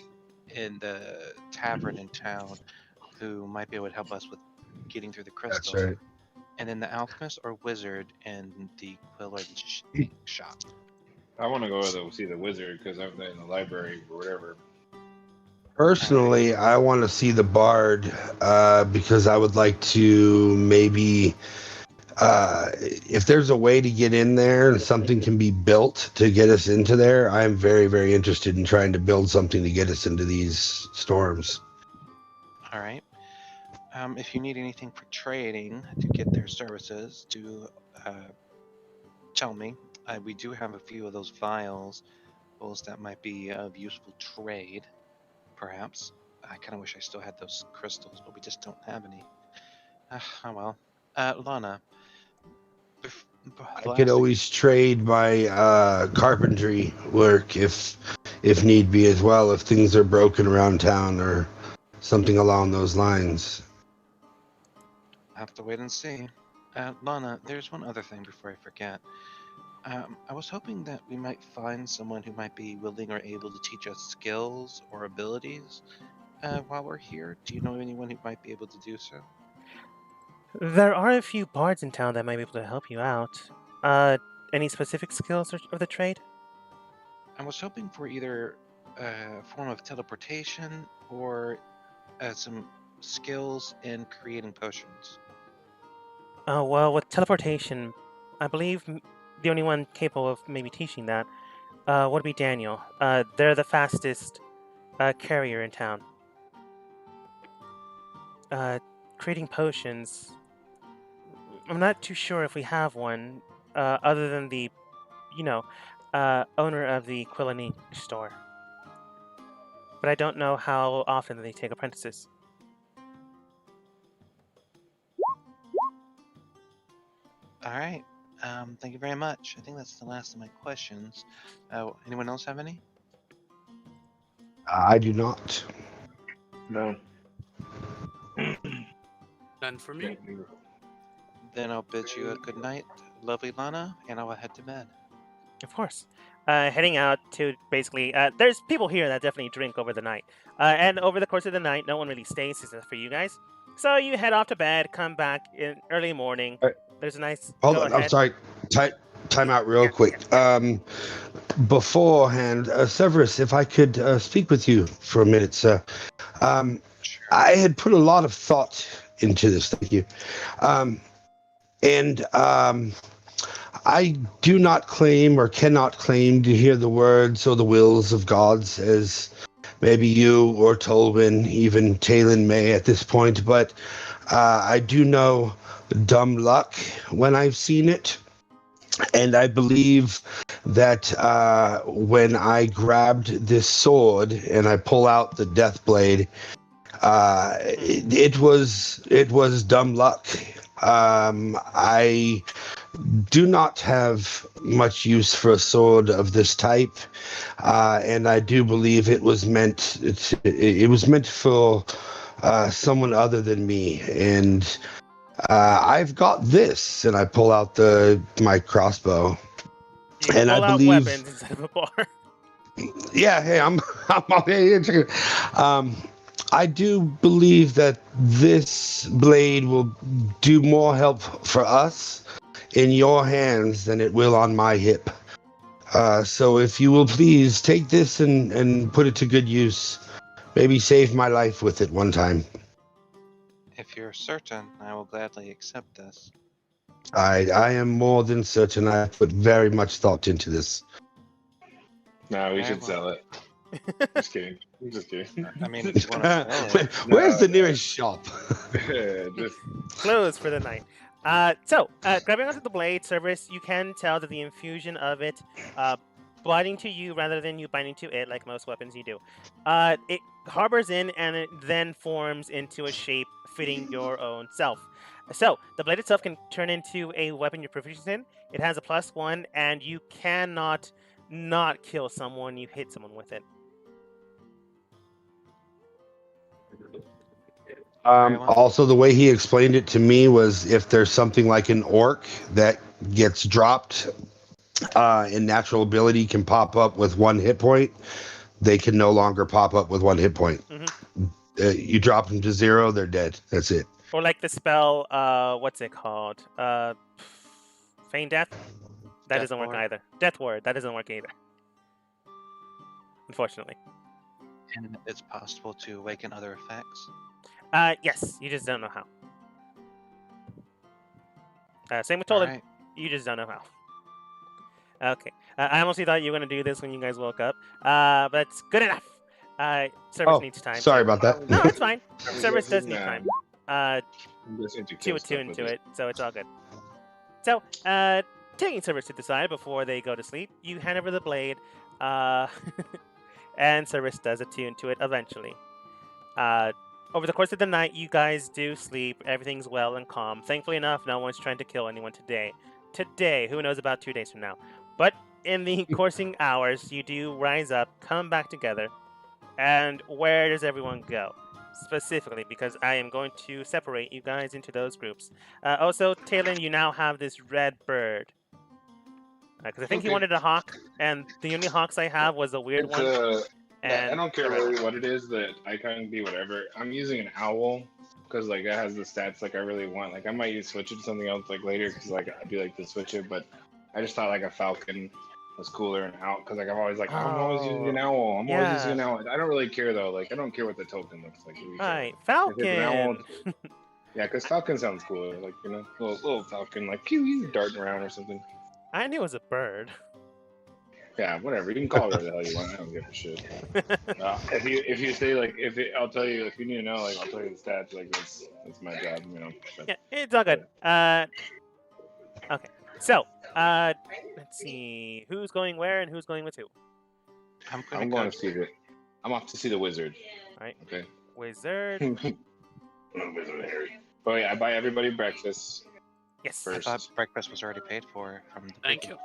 in the tavern in town who might be able to help us with getting through the crystals. That's right. And then the alchemist or wizard in the quill and shop. I want to go see the wizard because I'm in the library or whatever. Personally, I want to see the bard because I would like to maybe, if there's a way to get in there and something can be built to get us into there, I'm very, very interested in trying to build something to get us into these storms. All right. If you need anything for trading to get their services, do tell me. We do have a few of those vials that might be of useful trade, perhaps. I kind of wish I still had those crystals, but we just don't have any. Oh well. Lana. I could always trade my carpentry work if need be as well, if things are broken around town or something along those lines. Have to wait and see. Lana, there's one other thing before I forget. I was hoping that we might find someone who might be willing or able to teach us skills or abilities while we're here. Do you know anyone who might be able to do so? There are a few bards in town that might be able to help you out. Any specific skills of the trade? I was hoping for either a form of teleportation or some skills in creating potions. Oh, well, with teleportation, I believe the only one capable of maybe teaching that would be Daniel. They're the fastest carrier in town. creating potions. I'm not too sure if we have one, other than the, you know, owner of the Quillany store. But I don't know how often they take apprentices. All right. Thank you very much. I think that's the last of my questions. Anyone else have any? I do not. No. None for me. Then I'll bid you a good night, lovely Lana, and I will head to bed. Of course. Heading out to basically, there's people here that definitely drink over the night. And over the course of the night, no one really stays except for you guys. So you head off to bed, come back in early morning. There's a nice. Hold go on, ahead. I'm sorry. Time out real quick. Beforehand, Severus, if I could speak with you for a minute, sir. Sure. I had put a lot of thought into this. Thank you. I do not claim or cannot claim to hear the words or the wills of gods as maybe you or Tolwyn, even Talon may at this point, but I do know dumb luck when I've seen it. And I believe that when I grabbed this sword and I pull out the death blade, it was dumb luck. I do not have much use for a sword of this type, and I do believe it was meant. It was meant for someone other than me, and I've got this, and I pull out my crossbow, You and I pull out believe. weapons instead of a bar. Yeah, hey, I'm okay. I do believe that this blade will do more help for us in your hands than it will on my hip. So if you will please take this and put it to good use, maybe save my life with it one time. If you're certain, I will gladly accept this. I am more than certain. I put very much thought into this. No, we Very should well. sell it. Just kidding. I'm just kidding. I mean, if you want to sell it. Where's the No. nearest shop? Just Closed for the night. Grabbing onto the blade, Cerberus, you can tell that the infusion of it, binding to you rather than you binding to it, like most weapons you do, it harbors in and it then forms into a shape fitting your own self. So, the blade itself can turn into a weapon you're proficient in. It has a +1, and you cannot not kill someone you hit someone with it. Very well. Also, the way he explained it to me was if there's something like an orc that gets dropped and natural ability can pop up with 1 hit point, they can no longer pop up with 1 hit point. You drop them to 0, they're dead. That's it. Or like the spell, what's it called? Feign Death? That Death doesn't work Ward. either. Death Ward, that doesn't work either. Unfortunately. And it's possible to awaken other effects. Yes, you just don't know how. Same with Tolan. Alright. You just don't know how. Okay. I honestly thought you were going to do this when you guys woke up. But it's good enough. Service needs time. Sorry about that. No, it's fine. Service does need time. I'm just into To kill attune stuff to with it, so it's all good. So, taking Service to the side before they go to sleep, you hand over the blade, and Service does attune to it eventually. Over the course of the night, you guys do sleep. Everything's well and calm. Thankfully enough, no one's trying to kill anyone today. Who knows about 2 days from now? But in the coursing hours, you do rise up, come back together, and where does everyone go? Specifically, because I am going to separate you guys into those groups. Also, Talon, you now have this red bird. Because I think he Okay. wanted a hawk, and the only hawks I have was a weird one. Yeah, And I don't care the red one. really what it is. The icon can be whatever. I'm using an owl because like that has the stats like I really want. Like I might switch it to something else like later because like I'd be like to switch it, but I just thought like a falcon was cooler and owl because like I'm always like I'm always using an owl. I'm always using an owl. I don't really care though. Like I don't care what the token looks like. Right, If it's an owl, Falcon! yeah, because falcon sounds cooler. Like you know, little falcon like pew, he's darting around or something. I knew it was a bird. Yeah, whatever. You can call it whatever the hell you want. I don't give a shit. If you say like I'll tell you if you need to know like I'll tell you the stats like that's my job, you know. But, Yeah, it's all good. Okay. So, let's see who's going where and who's going with who. I'm going to see the. I'm off to see the wizard. All right. Okay. Wizard. Wizard Harry. Oh yeah, I buy everybody breakfast. Yes. I First. thought breakfast was already paid for from the Thank previous-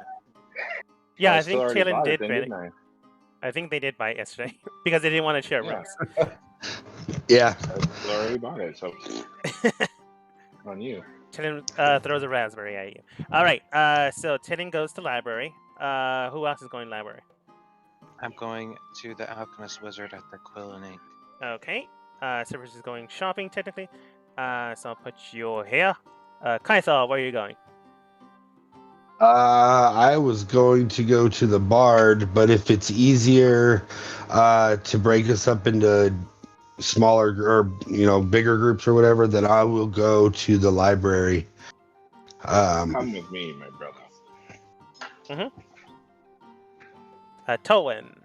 Yeah, I I still think already Talon bought did then, buy it. didn't I? I think they did buy it yesterday because they didn't want to share Yeah. rooms. Yeah. I still already bought it, so on you. Talon throws a raspberry at you. All right. So Talon goes to library. Who else is going to library? I'm going to the alchemist wizard at the Quill and Ink. Okay. Service is going shopping technically. So I'll put you here. Kaithal, where are you going? I was going to go to the Bard, but if it's easier to break us up into smaller or bigger groups or whatever, then I will go to the library. Come with me, my brother. Tolwyn.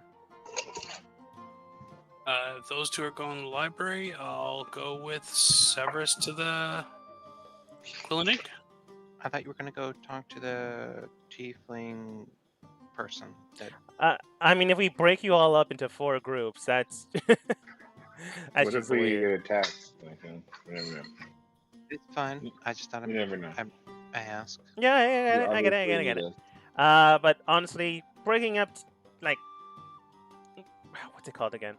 Those two are going to the library. I'll go with Severus to the clinic. I thought you were going to go talk to the tiefling person. That I mean, if we break you all up into 4 groups, that's that's What if just we weird. get attacked? Like, you never know. it's fine. I just thought You never know. I asked. Yeah, I You get it. obviously need it. a- But honestly, breaking up, like, what's it called again?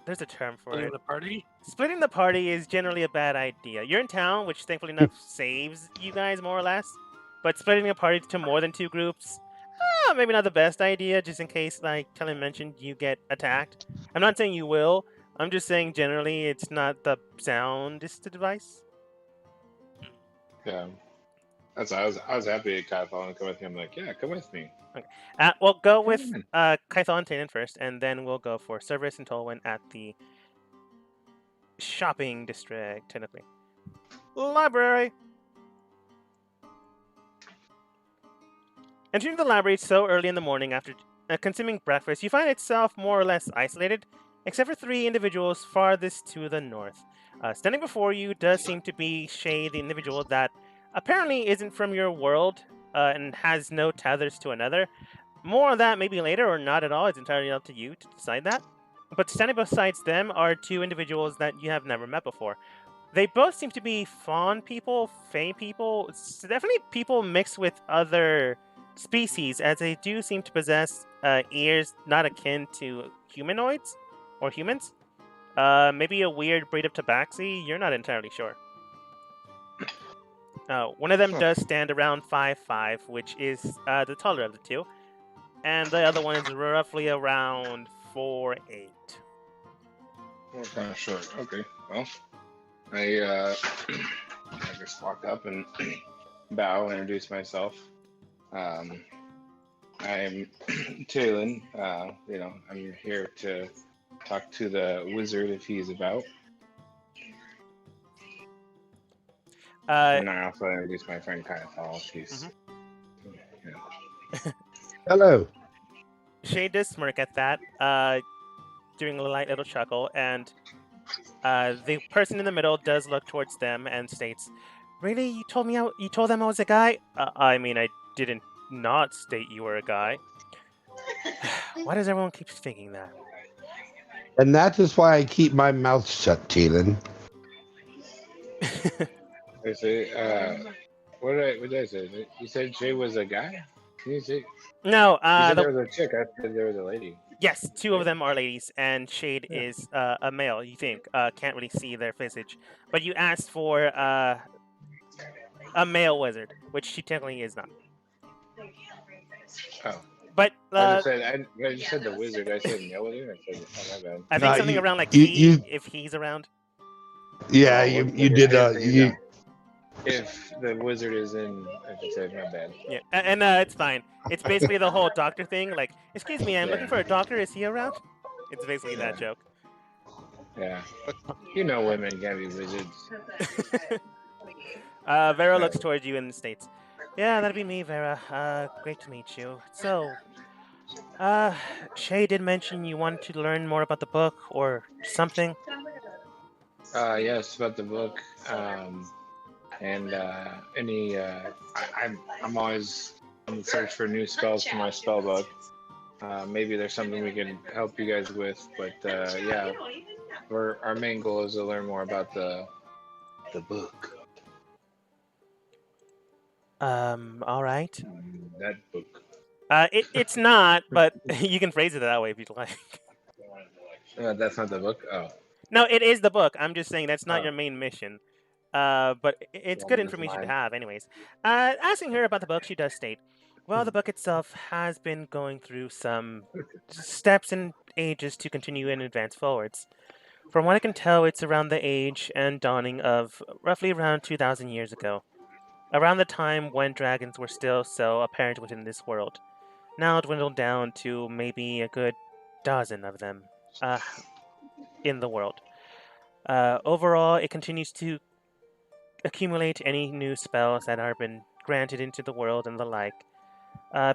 There's a term for Splitting it. the party. Splitting the party is generally a bad idea. You're in town, which thankfully enough saves you guys more or less. But splitting a party to more than 2 groups, maybe not the best idea, just in case, like Talon mentioned, you get attacked. I'm not saying you will. I'm just saying generally it's not the soundest advice. Yeah. That's I was happy to kind of follow and come with him. Like, yeah, come with me. We'll go with on. Kaithal and Tannen first, and then we'll go for Cerberus and Tolwyn at the shopping district, technically. Library! Entering the library so early in the morning after consuming breakfast, you find itself more or less isolated, except for 3 individuals farthest to the north. Standing before you does seem to be Shay, the individual that apparently isn't from your world and has no tethers to another. More on that maybe later or not at all. It's entirely up to you to decide that. But standing besides them are 2 individuals that you have never met before. They both seem to be fawn people, fae people, definitely people mixed with other species, as they do seem to possess ears not akin to humanoids or humans. Maybe a weird breed of tabaxi, you're not entirely sure. One of them does stand around 5'5", which is the taller of the 2. And the other one is roughly around 4'8". We're kind of short. Okay, well, I just walk up and bow, introduce myself. I'm Talon. I'm here to talk to the wizard if he's about. And I also introduce my friend Kaithal. He's Hello. Shay does smirk at that, doing a light little chuckle, and the person in the middle does look towards them and states, "Really? You told them I was a guy? I mean, I didn't not state you were a guy. Why does everyone keep thinking that?" And that is why I keep my mouth shut, Talon. I say, what did I say? You said Jay was a guy? Can you say? No, You said there was a chick. I said there was a lady. Yes, 2 of them are ladies, and Shade is a male, you think. Can't really see their visage. But you asked for a male wizard, which she technically is not. Oh. But I just said the wizard. I said male wizard. I said, oh, my bad. I think something you- around like you- he, you- if he's around. Yeah, Oh, you wizard. did. I didn't say You that. If the wizard is in, I just said my bad. Yeah, and it's fine. It's basically the whole doctor thing. Like, excuse me, I'm looking for a doctor. Is he around? It's basically that joke. Yeah, you know women can be wizards. Vera looks towards you and states, "Yeah, that'd be me, Vera. Great to meet you. So, Shay did mention you wanted to learn more about the book or something. Yes, about the book. And any. I'm always on the search for new spells for my spell book. Maybe there's something we can help you guys with, but yeah, our main goal is to learn more about the book. All right. That book. It's not, but you can phrase it that way if you'd like. That's not the book. Oh, No, it is the book. I'm just saying that's not Oh. your main mission. But it's Well, good never information to mind. have, anyways. Asking her about the book, she does state, well, the book itself has been going through some steps and ages to continue and advance forwards. From what I can tell, it's around the age and dawning of roughly around 2,000 years ago, around the time when dragons were still so apparent within this world. Now dwindled down to maybe a good dozen of them in the world. Overall, it continues to accumulate any new spells that are been granted into the world and the like,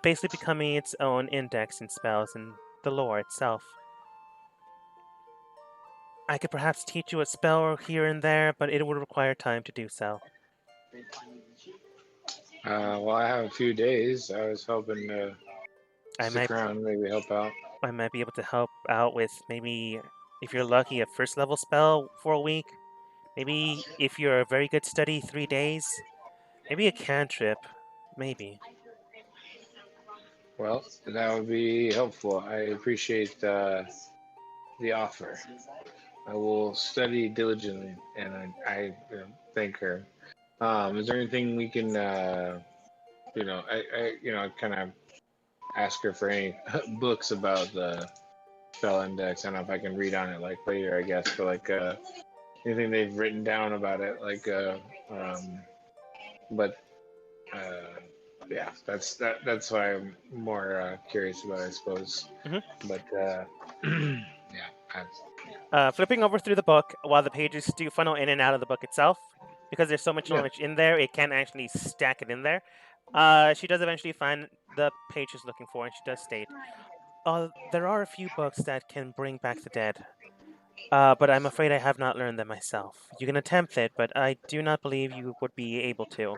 basically becoming its own index in spells and the lore itself. I could perhaps teach you a spell here and there, but it would require time to do so. Well, I have a few days. I was hoping to I stick might around, maybe help out. I might be able to help out with maybe, if you're lucky, a first level spell for a week. Maybe if you're a very good study, 3 days. Maybe a cantrip. Maybe. Well, that would be helpful. I appreciate the offer. I will study diligently, and I thank her. Is there anything we can, I kind of ask her for any books about the spell index. I don't know if I can read on it like later, I guess, but like anything they've written down about it, like but yeah, that's why I'm more curious about it, I suppose. Mhm. But yeah, Flipping over through the book while the pages do funnel in and out of the book itself, because there's so much Yeah. knowledge in there, it can't actually stack it in there. She does eventually find the page she's looking for, and she does state, there are a few books that can bring back the dead, but I'm afraid I have not learned them myself. You can attempt it, but I do not believe you would be able to,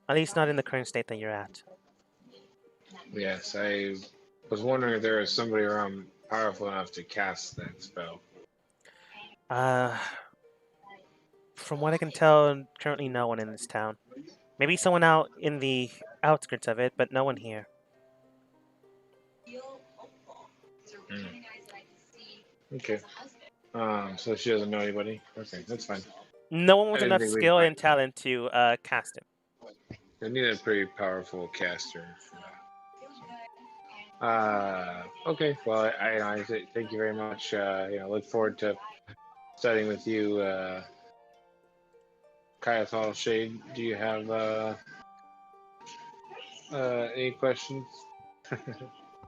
at least not in the current state that you're at. yes, I was wondering if there was somebody around powerful enough to cast that spell. From what I can tell, currently no one in this town. Maybe someone out in the outskirts of it, but no one here. Okay. So she doesn't know anybody. Okay, that's fine. No one with I didn't enough think we'd skill find- and talent to cast it. They need a pretty powerful caster. Okay. Well, I thank you very much. Look forward to studying with you. Kayathal Shade, do you have any questions?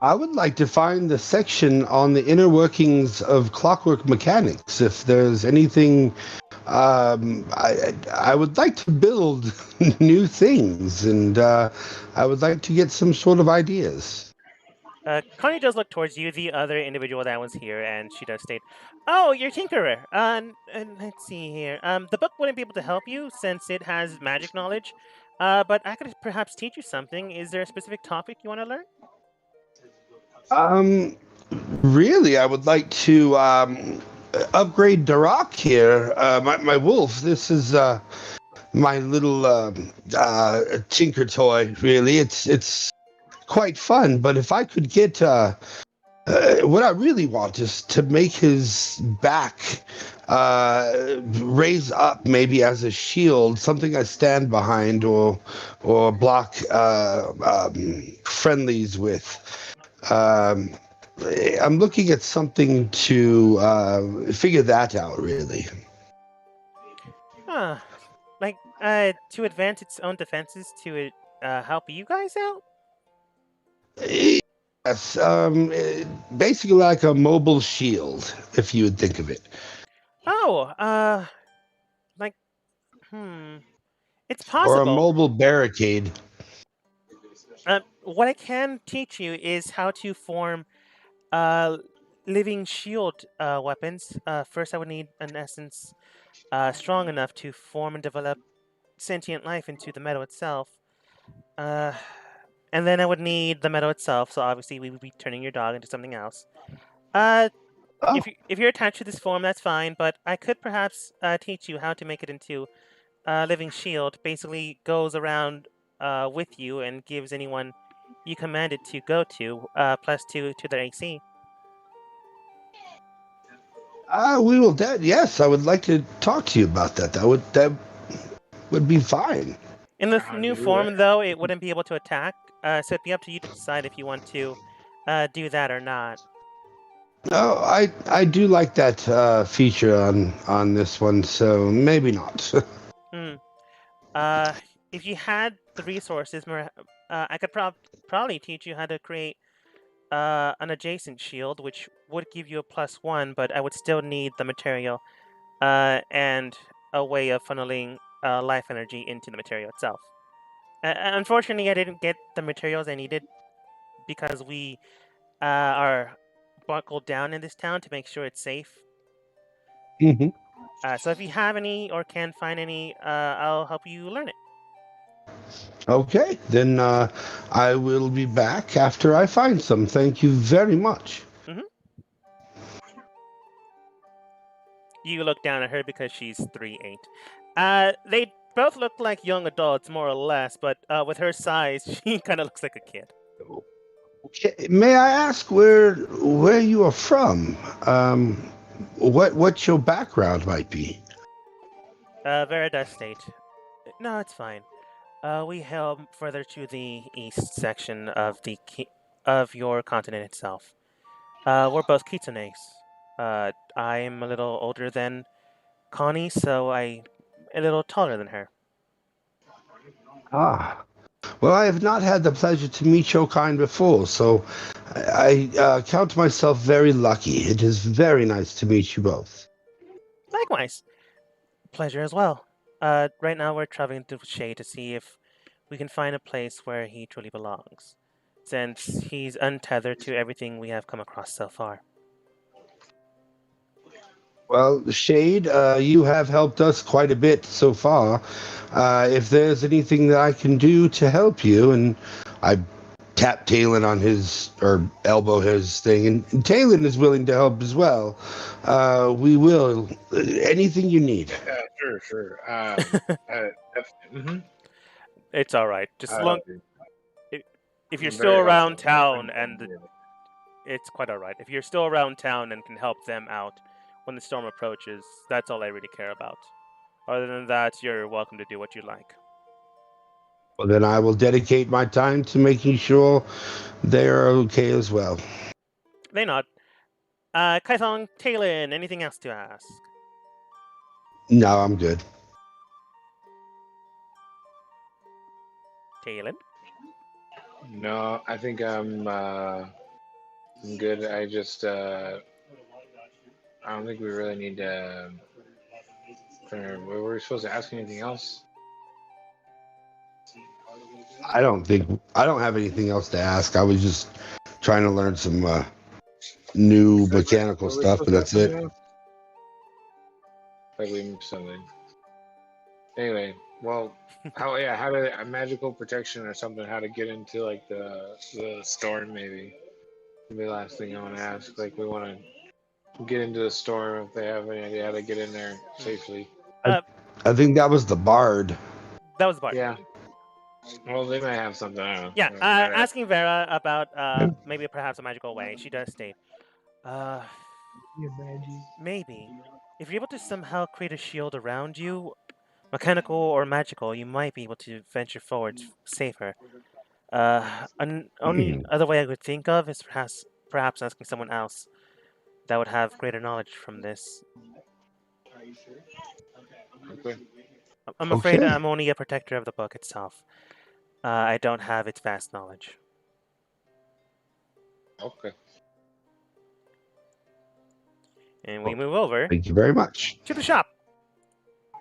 I would like to find the section on the inner workings of clockwork mechanics. If there's anything, I would like to build new things, and I would like to get some sort of ideas. Connie does look towards you, the other individual that was here, and she does state, "Oh, you're Tinkerer. And let's see here. The book wouldn't be able to help you since it has magic knowledge. But I could perhaps teach you something. Is there a specific topic you want to learn?" Really, I would like to upgrade Darak here. My wolf. This is my little tinker toy. Really, it's quite fun. But if I could get what I really want is to make his back raise up, maybe as a shield, something I stand behind or block friendlies with. I'm looking at something to figure that out, really. Huh. Like, to advance its own defenses to help you guys out? Yes, basically like a mobile shield, if you would think of it. Oh, like, it's Or a possible. mobile barricade. what I can teach you is how to form uh, living shield weapons. First, I would need an essence strong enough to form and develop sentient life into the metal itself. Uh, and then I would need the metal itself. So obviously, we would be turning your dog into something else. Uh, Oh, if you're attached to this form, that's fine. But I could perhaps teach you how to make it into a living shield. Basically, goes around with you and gives anyone you command it to go to +2 to their AC. we will. Yes, I would like to talk to you about that. That would be fine. In the How do new you do that? form, though, it wouldn't be able to attack. So it'd be up to you to decide if you want to do that or not. Oh, I do like that feature on this one, so maybe not. Hmm. If you had the resources, I could probably teach you how to create an adjacent shield, which would give you a +1, but I would still need the material and a way of funneling life energy into the material itself. Unfortunately, I didn't get the materials I needed because we are buckled down in this town to make sure it's safe. Mhm. So if you have any or can find any, I'll help you learn it. Okay, then I will be back after I find some. Thank you very much. You look down at her because she's 3'8". They both look like young adults, more or less, but with her size, she kind of looks like a kid. Okay, may I ask where you are from? What your background might be? Verida State. No, it's fine. We hail further to the east section of of your continent itself. We're both kitsunes. I'm a little older than Connie, so I'm a little taller than her. Ah, well, I have not had the pleasure to meet your kind before, so I count myself very lucky. It is very nice to meet you both. Likewise, pleasure as well. Right now we're traveling to Shay to see if we can find a place where he truly belongs, since he's untethered to everything we have come across so far. Well, Shade, you have helped us quite a bit so far. If there's anything that I can do to help you, and I tap Talon on his or elbow his thing, and Talon is willing to help as well. We will. Anything you need. Yeah, sure, sure. Mhm. It's all right. Just Uh, long if you're I'm still very around helpful. town it's quite all right. If you're still around town and can help them out when the storm approaches, that's all I really care about. Other than that, you're welcome to do what you like. Well, then I will dedicate my time to making sure they are okay as well. They nod. Kaithong, Talon, anything else to ask? No, I'm good. Talon? No, I think I'm good. I don't think we really need to. Were we supposed to ask anything else? I don't have anything else to ask. I was just trying to learn some new mechanical Were we stuff, supposed but to ask that's it. something else? Like we missed something. Anyway, well, how to a magical protection or something? How to get into like the storm? Maybe the last thing I want to ask. Like we want to get into the storm if they have any idea how to get in there safely. Uh, I think that was the bard. that was Bart. Yeah. Well, they might have something. I don't know. Yeah, Right. asking Vera about maybe perhaps a magical way. She does state, uh, maybe if you're able to somehow create a shield around you, mechanical or magical, you might be able to venture forward safer. An only other way I could think of is perhaps asking someone else that would have greater knowledge from this. Okay. I'm afraid Okay. I'm only a protector of the book itself. I don't have its vast knowledge. Okay. And we move over Thank you very much. to the shop.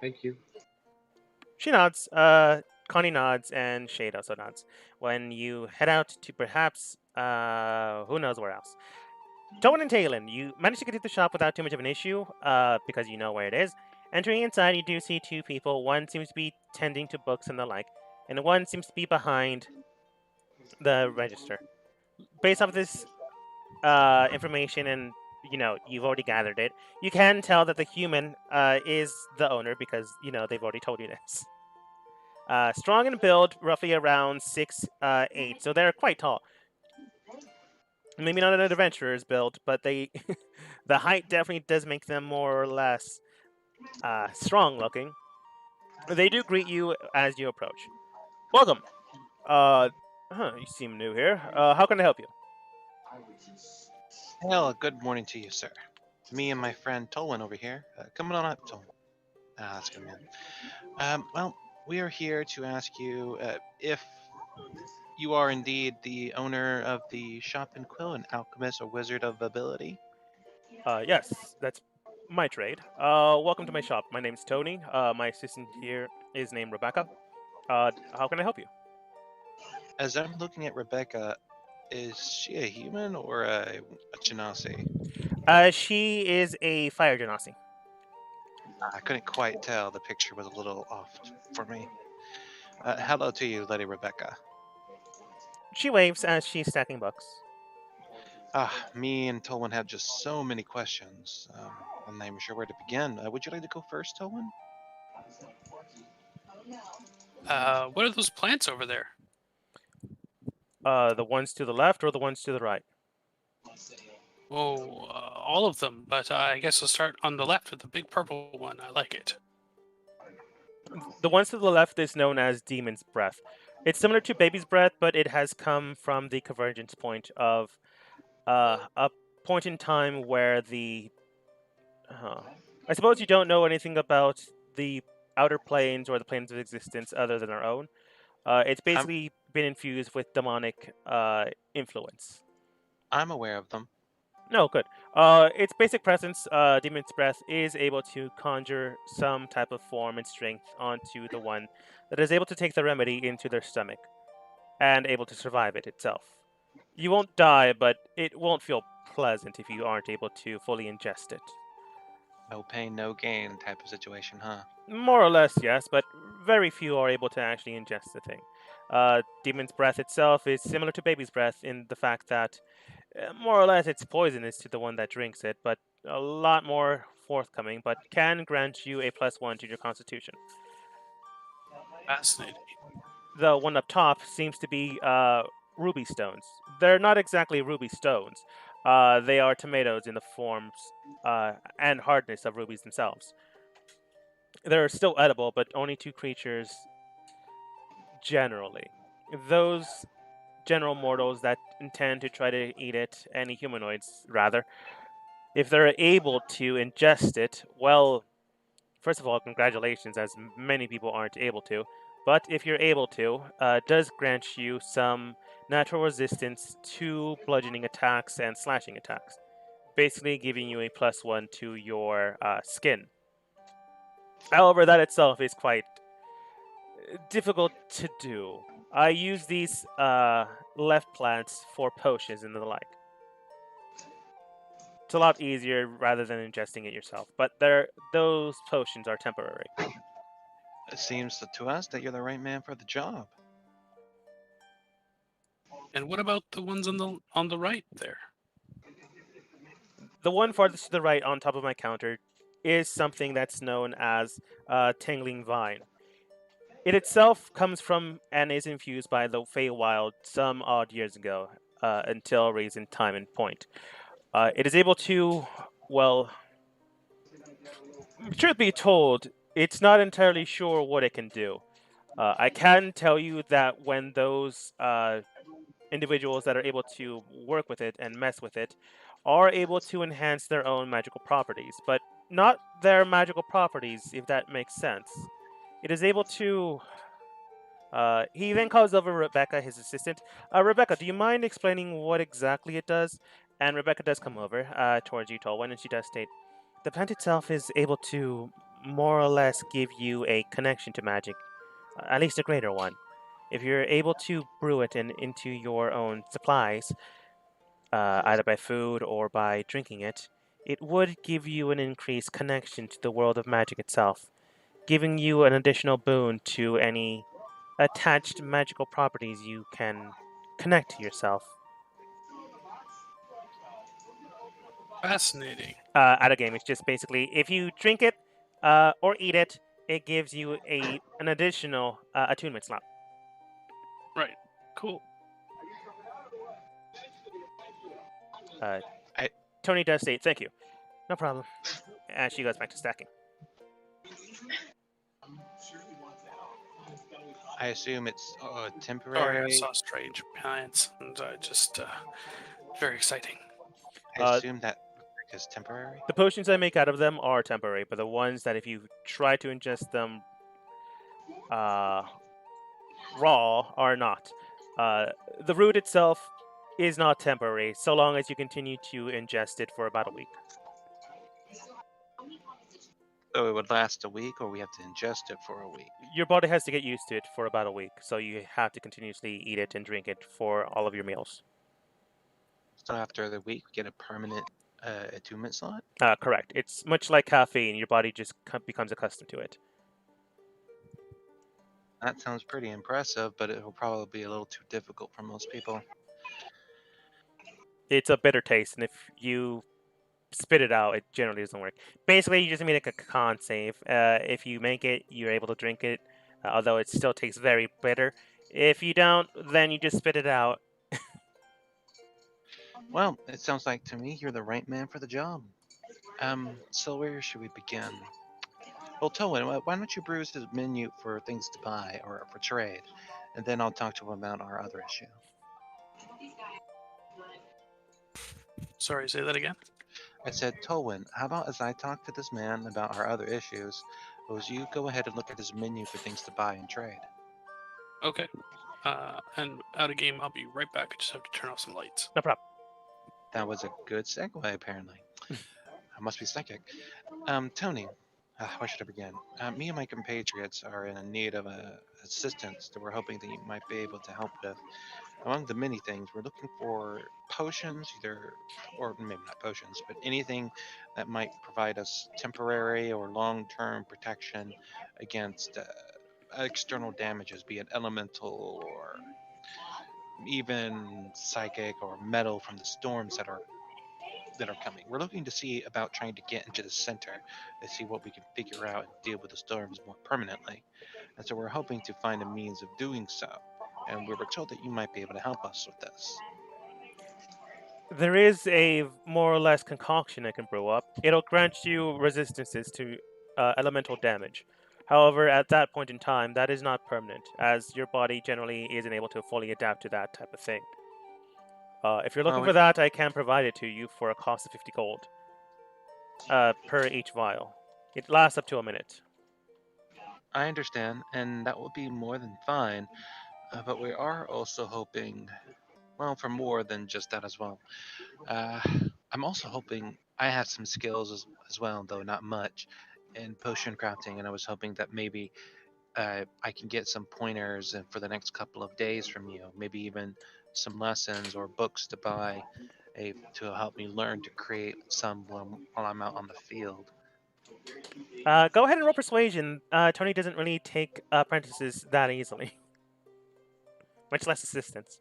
Thank you. She nods. Connie nods and Shade also nods. When you head out to perhaps who knows where else. Tolan and Talon, you manage to get to the shop without too much of an issue, because you know where it is. Entering inside, you do see two people. One seems to be tending to books and the like, and one seems to be behind the register. Based off this information, and you've already gathered it, you can tell that the human is the owner because they've already told you this. Strong in build, roughly around 6'8", so they're quite tall. Maybe not an adventurer's build, but they the height definitely does make them more or less strong looking. They do greet you as you approach. Welcome. You seem new here. How can I help you? Well, good morning to you, sir. Me and my friend Tolan over here. Come on up, Tolan. Let's come in. Well, we are here to ask you if you are indeed the owner of the shop in Quill, an alchemist or wizard of ability. Yes, that's my trade. Welcome to my shop. My name's Tony. My assistant here is named Rebecca. How can I help you? As I'm looking at Rebecca, is she a human or a genasi? She is a fire genasi. I couldn't quite tell. The picture was a little off for me. Hello to you, Lady Rebecca. She waves as she's stacking books. Me and Tolan have just so many questions. I'm not even sure where to begin. Would you like to go first, Tolan? What are those plants over there? The ones to the left or the ones to the right? Oh, all of them. But I guess I'll start on the left with the big purple one. I like it. The ones to the left is known as Demon's Breath. It's similar to Baby's Breath, but it has come from the convergence point of a point in time where the... I suppose you don't know anything about the outer planes or the planes of existence other than our own. It's basically been infused with demonic influence. I'm aware of them. No, good. Its basic presence, Demon's Breath, is able to conjure some type of form and strength onto the one that is able to take the remedy into their stomach and able to survive it itself. You won't die, but it won't feel pleasant if you aren't able to fully ingest it. No pain, no gain type of situation, huh? More or less, yes, but very few are able to actually ingest the thing. Demon's Breath itself is similar to Baby's Breath in the fact that more or less it's poisonous to the one that drinks it, but a lot more forthcoming, but can grant you a +1 to your constitution. Fascinating. The one up top seems to be ruby stones. They're not exactly ruby stones. They are tomatoes in the forms and hardness of rubies themselves. They're still edible, but only to creatures generally. Those general mortals that intend to try to eat it, any humanoids rather, if they're able to ingest it, well, first of all, congratulations, as many people aren't able to. But if you're able to, it does grant you some natural resistance to bludgeoning attacks and slashing attacks, basically giving you a +1 to your skin. However, that itself is quite difficult to do. I use these left plants for potions and the like. It's a lot easier rather than ingesting it yourself, but those potions are temporary. It seems to us that you're the right man for the job. And what about the ones on the right there? The one farthest to the right on top of my counter is something that's known as Tangling Vine. It itself comes from and is infused by the Feywild some odd years ago, until recent time and point. It is able to, well, truth be told, it's not entirely sure what it can do. I can tell you that when those individuals that are able to work with it and mess with it are able to enhance their own magical properties, but not their magical properties, if that makes sense. It is able to... he then calls over Rebecca, his assistant. Rebecca, do you mind explaining what exactly it does? And Rebecca does come over towards you, Tolwyn, and she does state, the plant itself is able to more or less give you a connection to magic at least a greater one. If you're able to brew it into your own supplies, either by food or by drinking it, it would give you an increased connection to the world of magic itself, giving you an additional boon to any attached magical properties you can connect to yourself. Fascinating. At a game, it's just basically if you drink it or eat it, it gives you an additional attunement slot. Right. Cool. Tony does say thank you. No problem. And she goes back to stacking. I assume it's Sorry, I temporary. saw strange plants, and just very exciting. I assume that is temporary. The potions I make out of them are temporary, but the ones that if you try to ingest them raw are not. The root itself is not temporary, so long as you continue to ingest it for about a week. So it would last a week, or we have to ingest it for a week. Your body has to get used to it for about a week, so you have to continuously eat it and drink it for all of your meals. So after the week, we get a permanent attunement slot. Correct. It's much like caffeine. Your body just becomes accustomed to it. That sounds pretty impressive, but it will probably be a little too difficult for most people. It's a bitter taste, and if you spit it out, it generally doesn't work. Basically, you just make a con save. If you make it, you're able to drink it, although it still tastes very bitter. If you don't, then you just spit it out. Well, it sounds like to me you're the right man for the job. So where should we begin? Well, Tolwyn, why don't you bruise his menu for things to buy or for trade, and then I'll talk to him about our other issue. Sorry, say that again. I said, Tolwyn, how about as I talk to this man about our other issues, suppose you go ahead and look at his menu for things to buy and trade. Okay. And out of game, I'll be right back. I just have to turn off some lights. No problem. That was a good segue, apparently. I must be psychic. Tony, where should I begin? Me and my compatriots are in need of assistance that we're hoping that you might be able to help with. Among the many things, we're looking for potions, or maybe not potions, but anything that might provide us temporary or long-term protection against external damages, be it elemental or even psychic or metal from the storms that are coming. We're looking to see about trying to get into the center to see what we can figure out and deal with the storms more permanently. And so we're hoping to find a means of doing so. And we were told that you might be able to help us with this. There is a more or less concoction I can brew up. It'll grant you resistances to elemental damage. However, at that point in time, that is not permanent, as your body generally isn't able to fully adapt to that type of thing. If you're looking for that, I can provide it to you for a cost of 50 gold per each vial. It lasts up to a minute. I understand, and that will be more than fine. But we are also hoping, well, for more than just that as well. I'm also hoping I have some skills as well, though not much, in potion crafting, and I was hoping that maybe I can get some pointers for the next couple of days from you, maybe even some lessons or books to buy to help me learn to create some while I'm out on the field. Go ahead and roll persuasion. Tony doesn't really take apprentices that easily, much less assistants.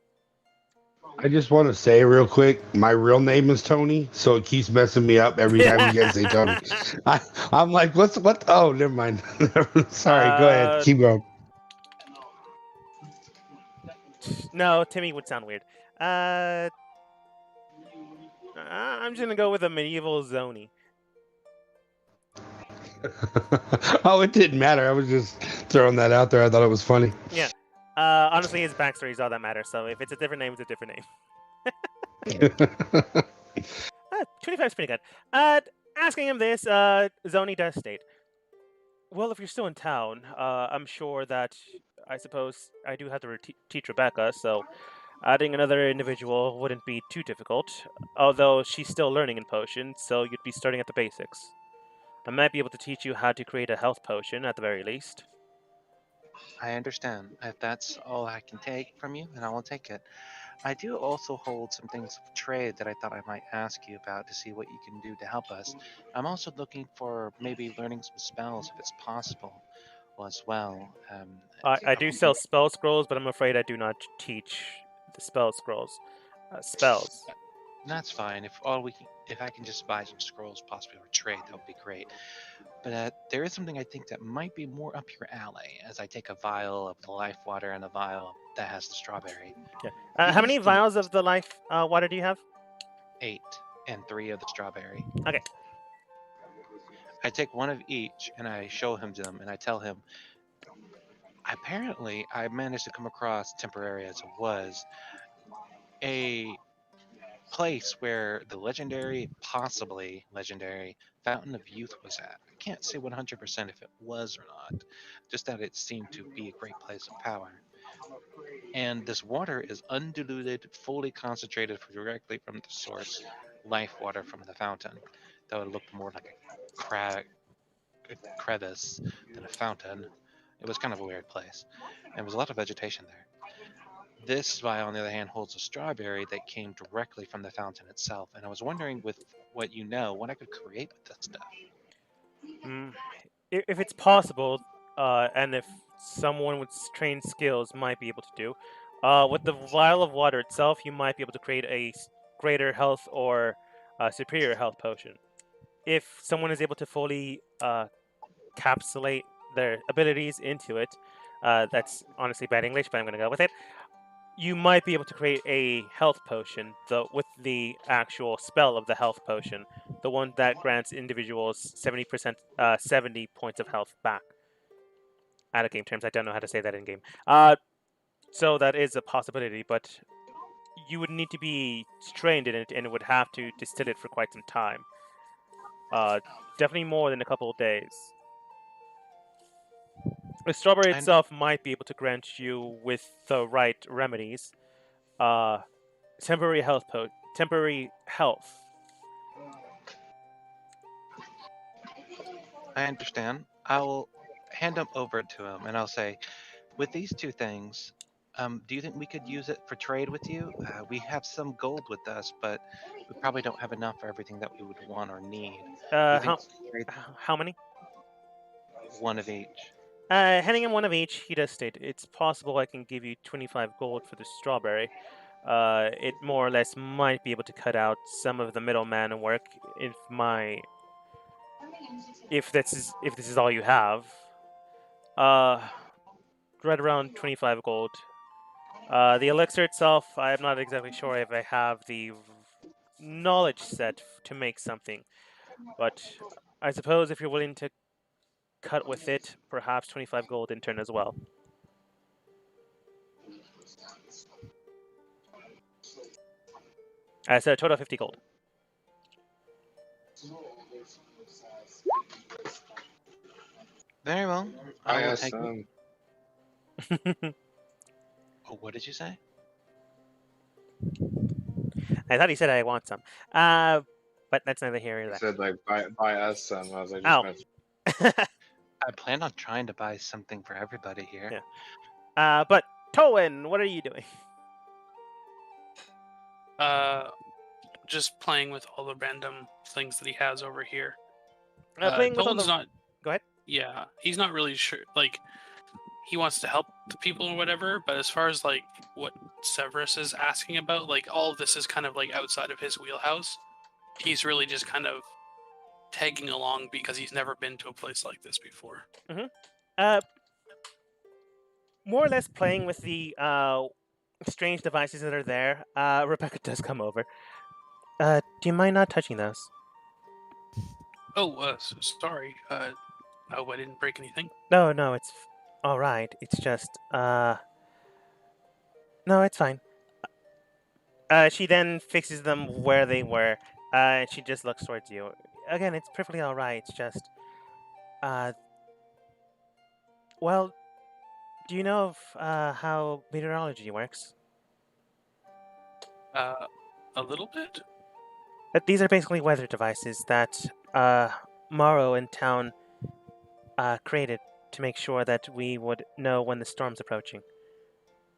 I just want to say real quick, my real name is Tony, so it keeps messing me up every time you guys say Tony. I'm like, what? Oh, never mind. Sorry, go ahead. Keep going. No, Timmy would sound weird. I'm just gonna go with a medieval Zoni. Oh, it didn't matter. I was just throwing that out there. I thought it was funny. Yeah. Honestly, his backstory is all that matters. So if it's a different name, it's a different name. 25 is pretty good. Asking him this, Zoni does state, well, if you're still in town, I'm sure that, I suppose, I do have to teach Rebecca, so adding another individual wouldn't be too difficult, although she's still learning in potions, so you'd be starting at the basics. I might be able to teach you how to create a health potion, at the very least. I understand. If that's all I can take from you, then I will take it. I do also hold some things of trade that I thought I might ask you about to see what you can do to help us. I'm also looking for maybe learning some spells if it's possible as well. I do sell spell scrolls, but I'm afraid I do not teach the spell scrolls. Spells. That's fine. If I can just buy some scrolls, possibly or trade, that would be great. But there is something I think that might be more up your alley. As I take a vial of the life water and a vial that has the strawberry. Yeah. How many These vials of the life water do you have? 8 and 3 of the strawberry. Okay. I take one of each and I show him them and I tell him, apparently I managed to come across, temporary as it was, a place where the possibly legendary Fountain of Youth was at. I can't say 100% if it was or not, just that it seemed to be a great place of power. And this water is undiluted, fully concentrated directly from the source, life water from the fountain. That would look more like a crevice than a fountain. It was kind of a weird place. And there was a lot of vegetation there. This vial, on the other hand, holds a strawberry that came directly from the fountain itself. And I was wondering, with what you know, what I could create with this stuff. If it's possible, and if someone with trained skills might be able to do, with the vial of water itself, you might be able to create a greater health or superior health potion. If someone is able to fully capsulate their abilities into it, that's honestly bad English, but I'm going to go with it. You might be able to create a health potion with the actual spell of the health potion, the one that grants individuals 70%, 70 points of health back. Out of game terms, I don't know how to say that in game. So that is a possibility, but you would need to be trained in it, and it would have to distill it for quite some time. Definitely more than a couple of days. The strawberry itself might be able to grant you, with the right remedies, temporary health. I understand. I'll hand them over to him and I'll say, with these two things, do you think we could use it for trade with you? We have some gold with us, but we probably don't have enough for everything that we would want or need. How many? One of each. Handing him one of each, he does state, it's possible I can give you 25 gold for the strawberry. It more or less might be able to cut out some of the middleman work if this is all you have. Right around 25 gold. The elixir itself, I'm not exactly sure if I have the knowledge set to make something, but I suppose if you're willing to cut with it, perhaps 25 gold in turn as well. So a total of 50 gold. Very well. I will asked take them. Oh, what did you say? I thought he said I want some. But that's neither here nor He there. said like buy us some. I was like, Oh. I plan on trying to buy something for everybody here. Yeah. But Towen, what are you doing? Just playing with all the random things that he has over here. Playing with all Toland's the... not. Go ahead. Yeah, he's not really sure. Like, he wants to help the people or whatever, but as far as like what Severus is asking about, like all of this is kind of like outside of his wheelhouse. He's really just kind of tagging along because he's never been to a place like this before. More or less playing with the strange devices that are there. Rebecca does come over. Do you mind not touching those? Oh, sorry. I didn't break anything. No, it's all right. It's just no, it's fine. She then fixes them where they were, and she just looks towards you. Again, it's perfectly all right. It's just, well, do you know of how meteorology works? A little bit. These are basically weather devices that Morrow in town created to make sure that we would know when the storm's approaching.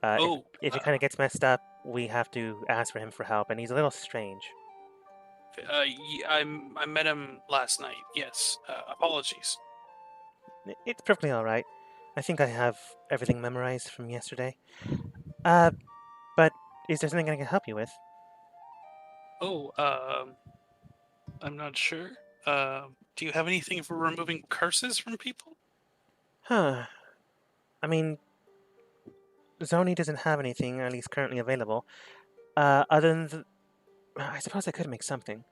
If it kind of gets messed up, we have to ask for him for help, and he's a little strange. I met him last night. Yes. Apologies. It's perfectly all right. I think I have everything memorized from yesterday. But is there something I can help you with? Oh, I'm not sure. Do you have anything for removing curses from people? Huh. I mean, Zoni doesn't have anything, at least currently available. Other than I suppose I could make something.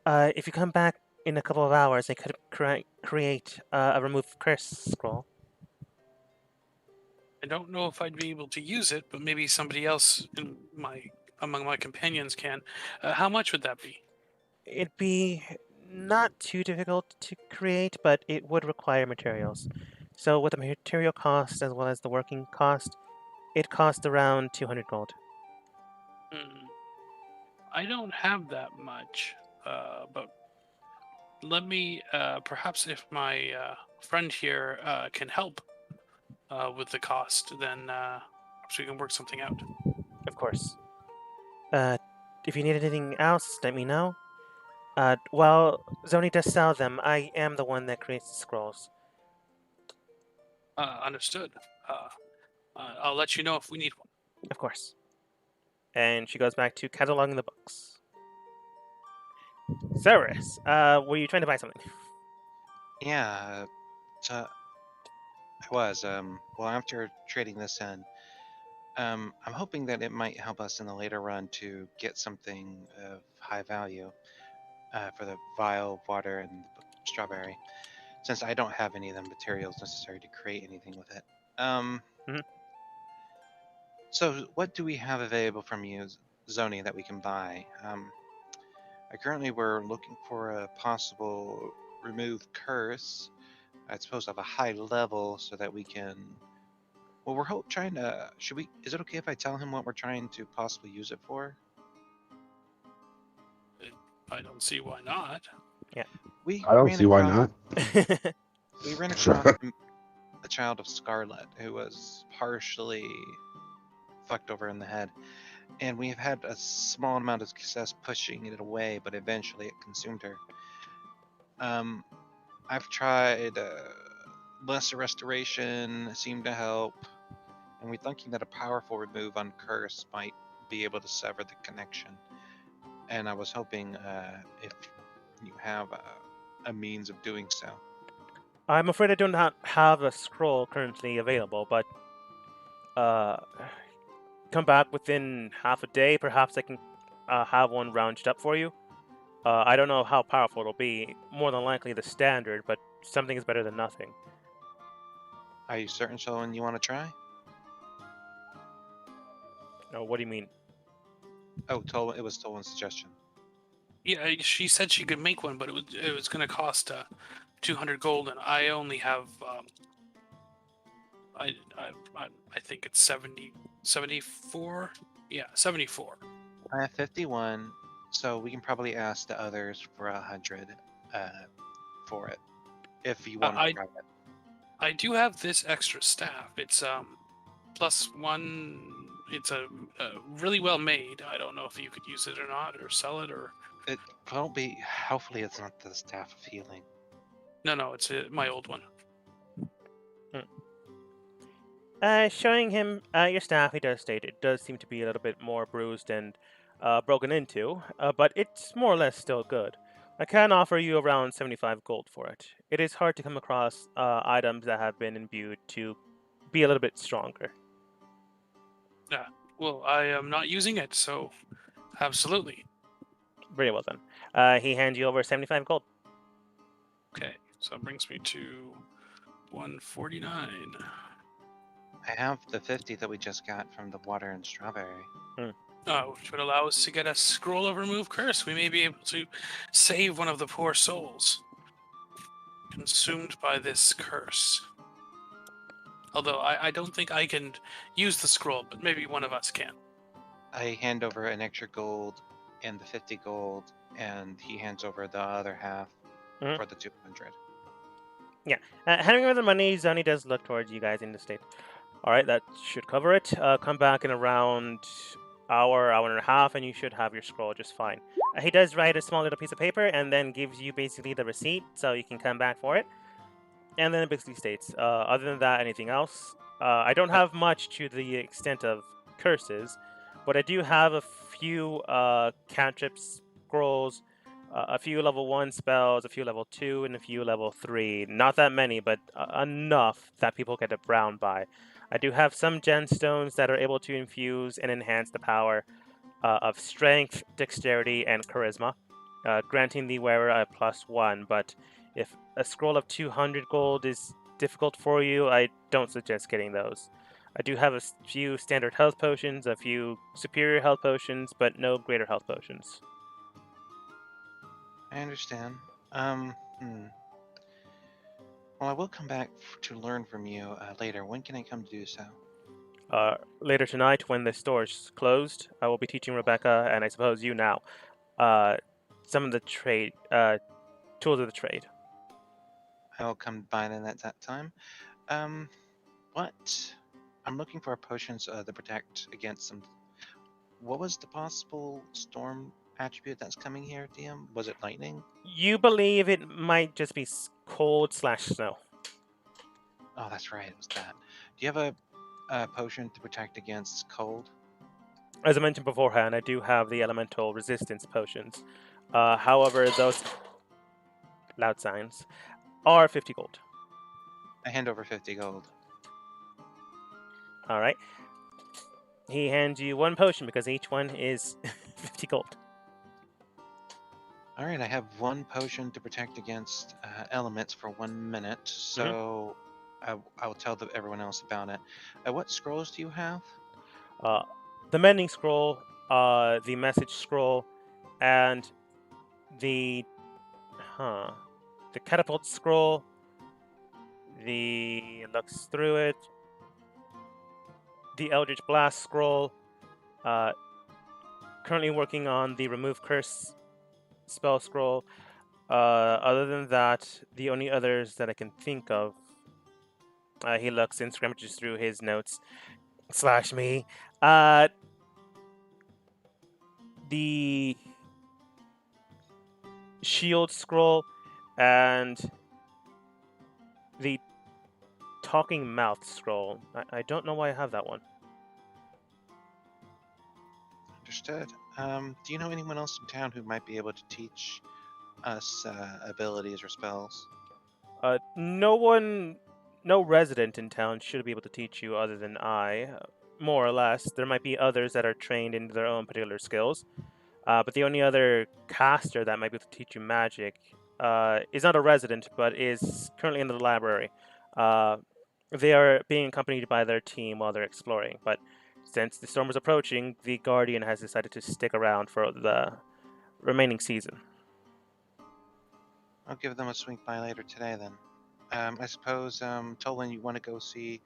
If you come back in a couple of hours, I could create a remove curse scroll. I don't know if I'd be able to use it, but maybe somebody else among my companions can. How much would that be? It'd be not too difficult to create, but it would require materials. So with the material cost as well as the working cost, it costs around 200 gold. I don't have that much, but let me, perhaps if my friend here can help with the cost, then perhaps we can work something out. Of course. If you need anything else, let me know. While Zoni does sell them, I am the one that creates the scrolls. Understood. I'll let you know if we need one. Of course. And she goes back to cataloging the books. Cerberus, were you trying to buy something? Yeah, so I was. Well, after trading this in, I'm hoping that it might help us in the later run to get something of high value for the vial, water, and the strawberry, since I don't have any of the materials necessary to create anything with it. Mhm. So what do we have available from you, Zoni, that we can buy? I currently we're looking for a possible remove curse. I suppose of a high level so that we can. Well, we're trying to. Should we? Is it okay if I tell him what we're trying to possibly use it for? I don't see why not. I don't see why not. We ran Sure. across a child of Scarlet who was partially fucked over in the head, and we've had a small amount of success pushing it away, but eventually it consumed her. I've tried lesser restoration, seemed to help, and we're thinking that a powerful remove on curse might be able to sever the connection. And I was hoping if you have a means of doing so. I'm afraid I do not have a scroll currently available, but come back within half a day. Perhaps I can have one rounded up for you. I don't know how powerful it'll be. More than likely the standard, but something is better than nothing. Are you certain, Solon, you want to try? Oh, what do you mean? Oh, it was Tolan's suggestion. Yeah, she said she could make one, but it was going to cost 200 gold, and I only have I think it's 74. Yeah, 74. I have 51, so we can probably ask the others for 100 for it, if you want to try it. I do have this extra staff. It's +1. It's a really well made. I don't know if you could use it or not, or sell it, or. It won't be. Hopefully, it's not the staff of healing. No, it's my old one. Showing him your staff, he does state it does seem to be a little bit more bruised and broken into, but it's more or less still good. I can offer you around 75 gold for it. It is hard to come across items that have been imbued to be a little bit stronger. Yeah, well, I am not using it, so absolutely. Very well then. He hands you over 75 gold. Okay, so that brings me to 149. I have the 50 that we just got from the water and strawberry. Which would allow us to get a scroll of remove curse. We may be able to save one of the poor souls consumed by this curse. Although I don't think I can use the scroll, but maybe one of us can. I hand over an extra gold and the 50 gold, and he hands over the other half for the 200. Handing over the money, Zoni does look towards you guys in the state. All right, that should cover it. Come back in around hour and a half, and you should have your scroll just fine. He does write a small little piece of paper and then gives you basically the receipt, so you can come back for it. And then it basically states, other than that, anything else? I don't have much to the extent of curses, but I do have a few cantrips, scrolls, a few level 1 spells, a few level 2, and a few level 3. Not that many, but enough that people get around by. I do have some gemstones that are able to infuse and enhance the power of strength, dexterity, and charisma, granting the wearer a +1. But if a scroll of 200 gold is difficult for you, I don't suggest getting those. I do have a few standard health potions, a few superior health potions, but no greater health potions. I understand. Well, I will come back to learn from you later. When can I come to do so? Later tonight, when the store's closed, I will be teaching Rebecca, and I suppose you now, some of the trade tools of the trade. I will come by then at that time. What? I'm looking for potions that protect against some. What was the possible storm attribute that's coming here, DM? Was it lightning? You believe it might just be cold/snow. Oh, that's right. It was that. Do you have a potion to protect against cold? As I mentioned beforehand, I do have the elemental resistance potions. However, those loud signs are 50 gold. I hand over 50 gold. All right. He hands you one potion because each one is 50 gold. All right, I have one potion to protect against elements for 1 minute, so I'll tell everyone else about it. What scrolls do you have? The mending scroll, the message scroll, and the catapult scroll. Looks through it. The Eldritch Blast scroll. Currently working on the remove curse spell scroll. Other than that, the only others that I can think of. He looks and scrummages through his notes. /me. The shield scroll and the talking mouth scroll. I don't know why I have that one. Understood. Do you know anyone else in town who might be able to teach us abilities or spells? No resident in town should be able to teach you other than I, more or less. There might be others that are trained in their own particular skills, but the only other caster that might be able to teach you magic is not a resident, but is currently in the library. They are being accompanied by their team while they're exploring, but since the storm is approaching, the Guardian has decided to stick around for the remaining season. I'll give them a swing by later today then. I suppose, Tolan, you want to go see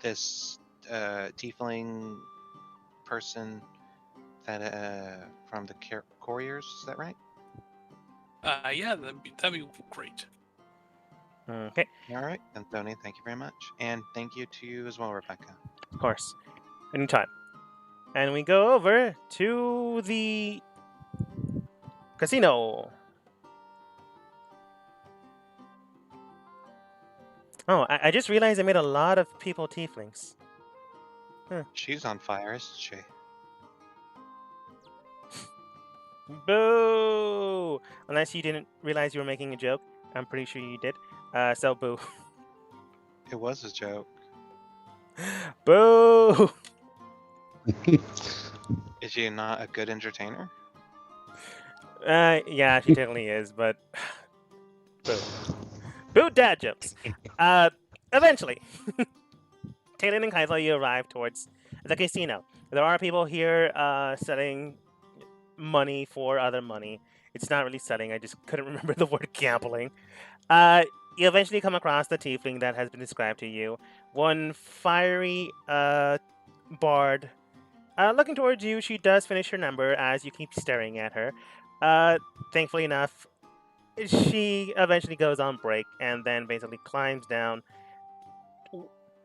this tiefling person that from the couriers? Is that right? Yeah, that'd be great. Okay. All right, then, Tony. Thank you very much, and thank you to you as well, Rebecca. Of course. Anytime. And we go over to the casino. Oh, I just realized I made a lot of people tieflings. She's on fire, isn't she? Boo! Unless you didn't realize you were making a joke. I'm pretty sure you did. So boo. It was a joke. Boo! Is she not a good entertainer? Yeah, she definitely is, but boo. Boo dad jokes. Eventually, Talon and Kaisla, you arrive towards the casino. There are people here selling money for other money. It's not really selling, I just couldn't remember the word gambling. You eventually come across the tiefling that has been described to you. One fiery bard. Looking towards you, she does finish her number as you keep staring at her. Thankfully enough, she eventually goes on break and then basically climbs down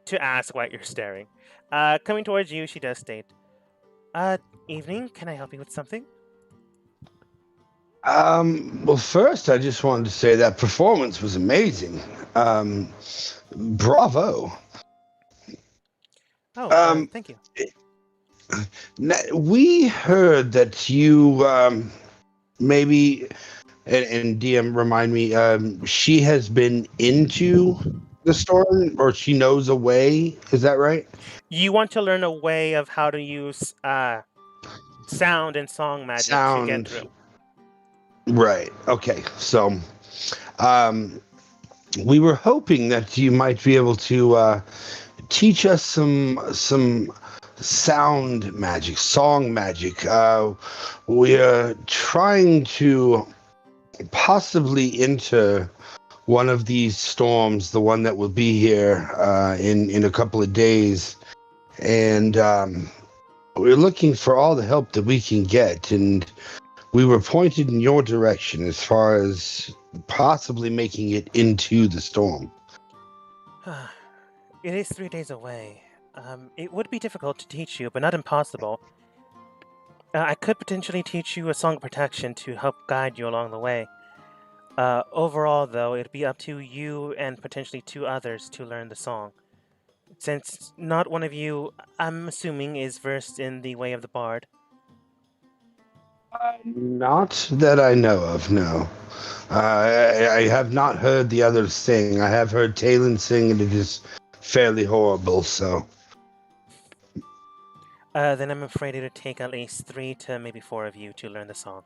to ask why you're staring. Coming towards you, she does state, evening, can I help you with something? Well, first, I just wanted to say that performance was amazing. Bravo. Oh, Um, thank you. we heard that you maybe, and DM remind me, she has been into the storm, or she knows a way. Is that right? You want to learn a way of how to use sound and song magic to get Sound. through. Right. Okay. So, um, we were hoping that you might be able to teach us some sound magic, song magic. We are trying to possibly enter one of these storms, the one that will be here in a couple of days, and we're looking for all the help that we can get. And we were pointed in your direction as far as possibly making it into the storm. It is 3 days away. It would be difficult to teach you, but not impossible. I could potentially teach you a song of protection to help guide you along the way. Overall, though, it'd be up to you and potentially 2 others to learn the song. Since not one of you, I'm assuming, is versed in the way of the bard. Not that I know of, no. I have not heard the others sing. I have heard Talon sing, and it is fairly horrible, so. Then I'm afraid it would take at least 3 to maybe 4 of you to learn the song.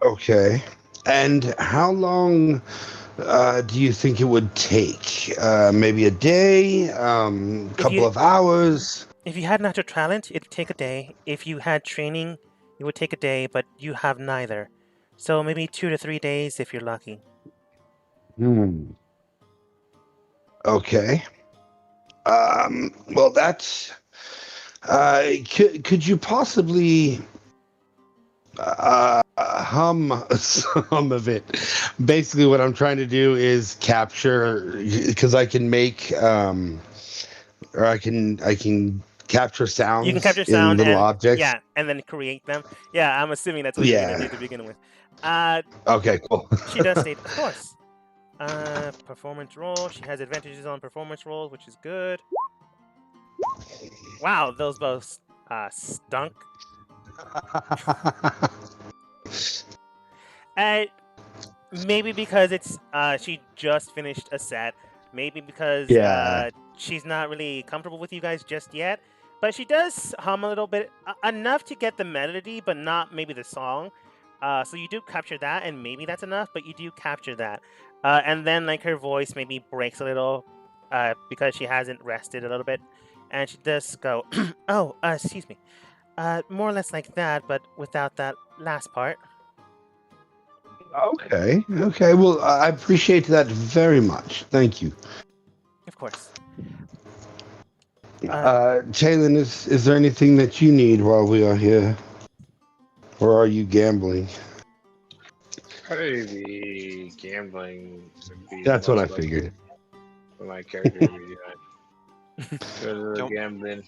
Okay. And how long do you think it would take? Maybe a day? Couple of hours? If you had natural talent, it'd take a day. If you had training, it would take a day, but you have neither. So maybe 2 to 3 days if you're lucky. Okay. Well, that's... could you possibly hum some of it? Basically, what I'm trying to do is capture, because I can make, or I can capture sounds. You can capture sound in little and objects. yeah, and then create them. Yeah, I'm assuming that's what you're gonna do to begin with. Okay, cool. She does state, of course. Performance roll. She has advantages on performance rolls, which is good. Wow, those both stunk. Maybe because it's she just finished a set. Maybe because she's not really comfortable with you guys just yet. But she does hum a little bit, enough to get the melody, but not maybe the song. So you do capture that, and maybe that's enough, but you do capture that. And then like her voice maybe breaks a little because she hasn't rested a little bit. And she does go, oh, excuse me. More or less like that, but without that last part. Okay. Well, I appreciate that very much. Thank you. Of course. Talon, is there anything that you need while we are here? Or are you gambling? Probably the gambling would be. That's what I figured. For my character would be go to the gambling.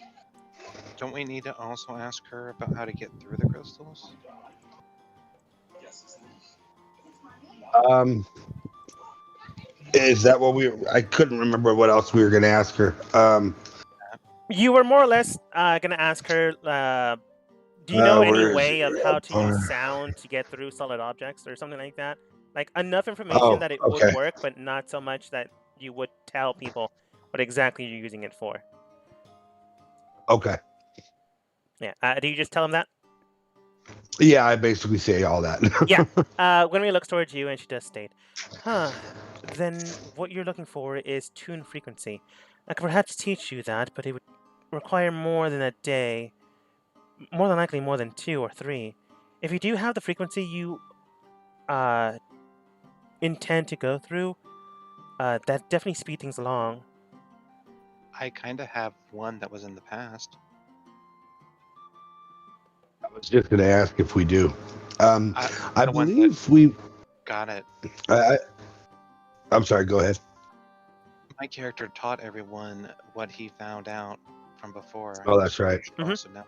Don't we need to also ask her about how to get through the crystals? Is that what I couldn't remember what else we were going to ask her. You were more or less going to ask her, do you know any way of how to use sound to get through solid objects or something like that? Like enough information that it would work, but not so much that you would tell people what exactly you're using it for. Okay. Yeah. Do you just tell them that? Yeah, I basically say all that. Yeah. When we look towards you, and she does state, then what you're looking for is tune frequency. I could perhaps teach you that, but it would require more than a day. More than likely more than 2 or 3. If you do have the frequency you intend to go through, that definitely speed things along. I kind of have one that was in the past. I was just going to ask if we do. I believe we... Got it. I'm sorry. Go ahead. My character taught everyone what he found out from before. Oh, that's right. Also know.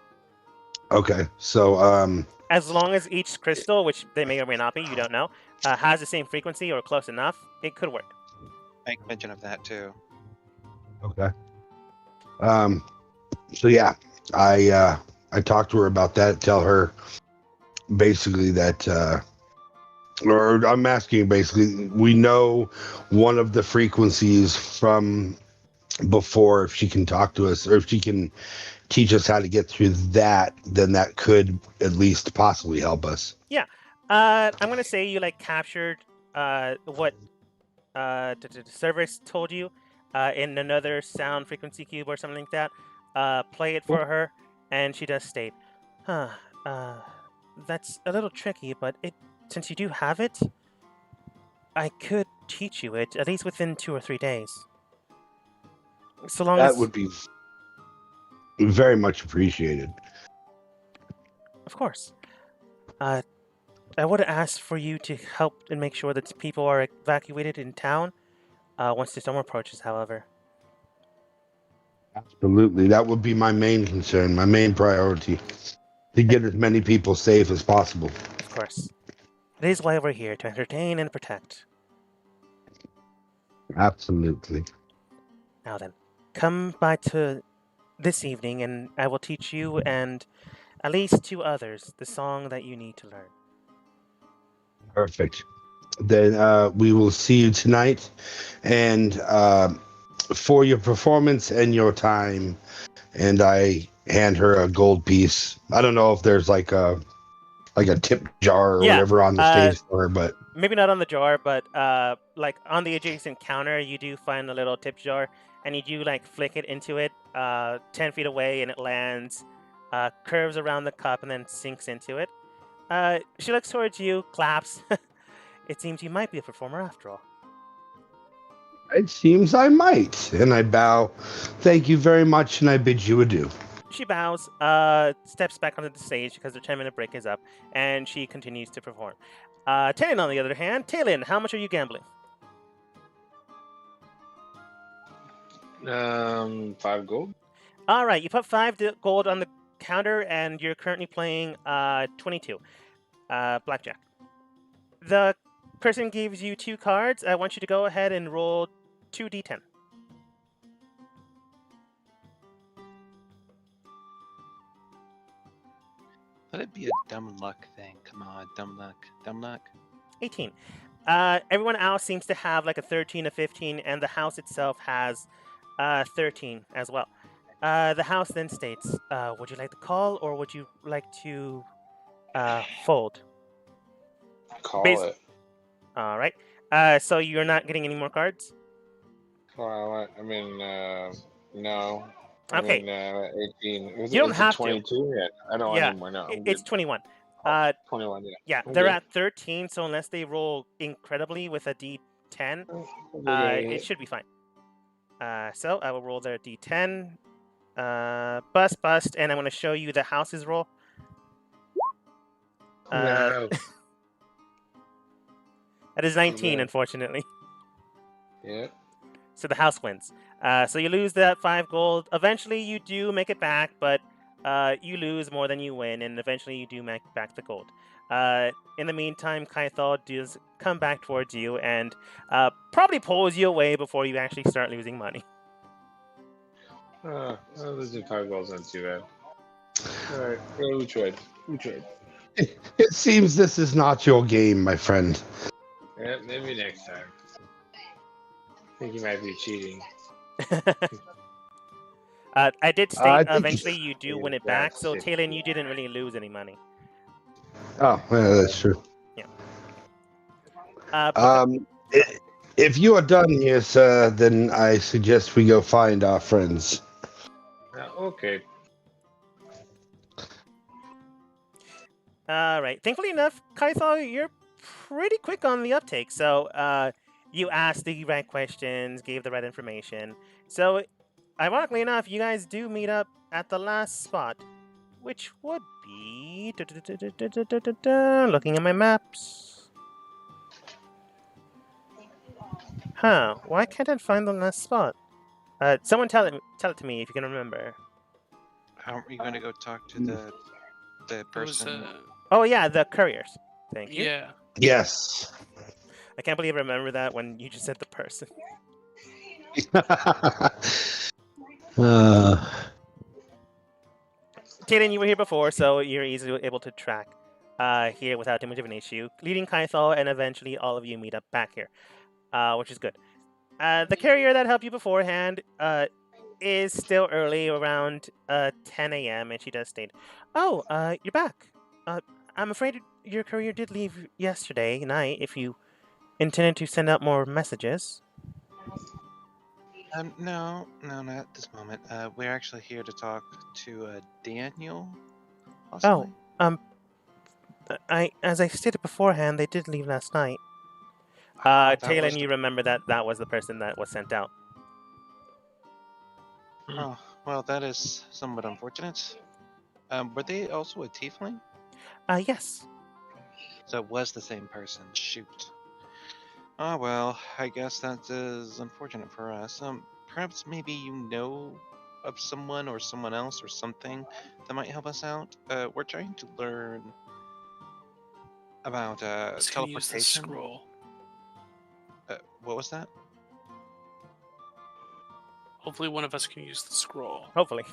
Okay. So As long as each crystal, which they may or may not be, you don't know, has the same frequency or close enough, it could work. Make mention of that too. Okay. So yeah, I talked to her about that. Tell her basically that, or I'm asking basically, we know one of the frequencies from before. If she can talk to us, or if she can teach us how to get through that, then that could at least possibly help us. Yeah. I'm gonna say you like captured what the service told you in another sound frequency cube or something like that. Play it for her, and she does state, "Huh. That's a little tricky, but since you do have it, I could teach you it at least within 2 or 3 days. So long That as, would be very much appreciated. of course. I would ask for you to help and make sure that people are evacuated in town once the storm approaches. However, Absolutely, that would be my main concern, my main priority, to get as many people safe as possible. of course, it is why we're here, to entertain and protect. Absolutely. Now then, come by to this evening, and I will teach you and at least 2 others the song that you need to learn. Perfect. Then we will see you tonight, and for your performance and your time. And I hand her a gold piece. I don't know if there's like a tip jar or Yeah, whatever on the stage for her, but Maybe not on the jar, but like on the adjacent counter, you do find a little tip jar, and you do like flick it into it 10 feet away, and it lands, curves around the cup, and then sinks into it. She looks towards you, claps. It seems you might be a performer after all. it seems I might. And I bow. Thank you very much, and I bid you adieu. She bows, steps back onto the stage because the 10-minute break is up, and she continues to perform. Talon, on the other hand, Talon, how much are you gambling? 5 gold. All right, you put 5 gold on the counter, and you're currently playing 22 blackjack. The person gives you 2 cards. I want you to go ahead and roll 2d10. Let it be a dumb luck thing. Come on, dumb luck. Dumb luck. 18. Everyone else seems to have like a 13, a 15, and the house itself has 13 as well. The house then states, would you like to call, or would you like to fold? Call Bas- it. All right. So you're not getting any more cards? Well, I mean, no. Okay. 18. You don't have to. 22? Yeah, I don't Yeah, want any more. No, I'm It's good. 21. 21, yeah. Yeah, I'm they're good. at 13, so unless they roll incredibly with a d10, it should be fine. So I will roll their d10. Bust, and I'm going to show you the house's roll. No. That is 19, Okay. unfortunately. Yeah. So the house wins. So you lose that 5 gold. Eventually, you do make it back, but you lose more than you win, and eventually you do make back the gold. In the meantime, Kaithal does come back towards you and probably pulls you away before you actually start losing money. Losing 5 goals not too bad. All right. Yeah, we tried. It seems this is not your game, my friend. Yeah, maybe next time. I think you might be cheating. I did I state think eventually you do win it back, so Yes. Talon, you didn't really lose any money. Oh, yeah, that's true. But If you are done here, sir, then I suggest we go find our friends. Okay. all right. Thankfully enough, Kaithal, you're pretty quick on the uptake. So you asked the right questions, gave the right information. So ironically enough, you guys do meet up at the last spot, which would be looking at my maps. Huh? Why can't I find the last spot? Someone tell it to me if you can remember. Aren't we going to go talk to the It was, person? Oh yeah, the couriers. Thank you. yeah. Yes. I can't believe I remember that when you just said the person. uh, Taylin, you were here before, so you're easily able to track here without too much of an issue. Leading Kaithal, and eventually all of you meet up back here, which is good. The carrier that helped you beforehand is still early, around 10 a.m., and she does state, "Oh, you're back. I'm afraid your courier did leave yesterday night if you intended to send out more messages." No, not at this moment. We're actually here to talk to Daniel, possibly. As I stated beforehand, they did leave last night. That Taylor, was you remember that was the person that was sent out. Oh, well, that is somewhat unfortunate. Were they also a tiefling? Yes. So it was the same person. Shoot. Oh well, I guess that is unfortunate for us. Perhaps maybe you know of someone or someone else or something that might help us out. We're trying to learn about Just gonna use the teleportation. scroll. What was that? Hopefully, one of us can use the scroll. Hopefully.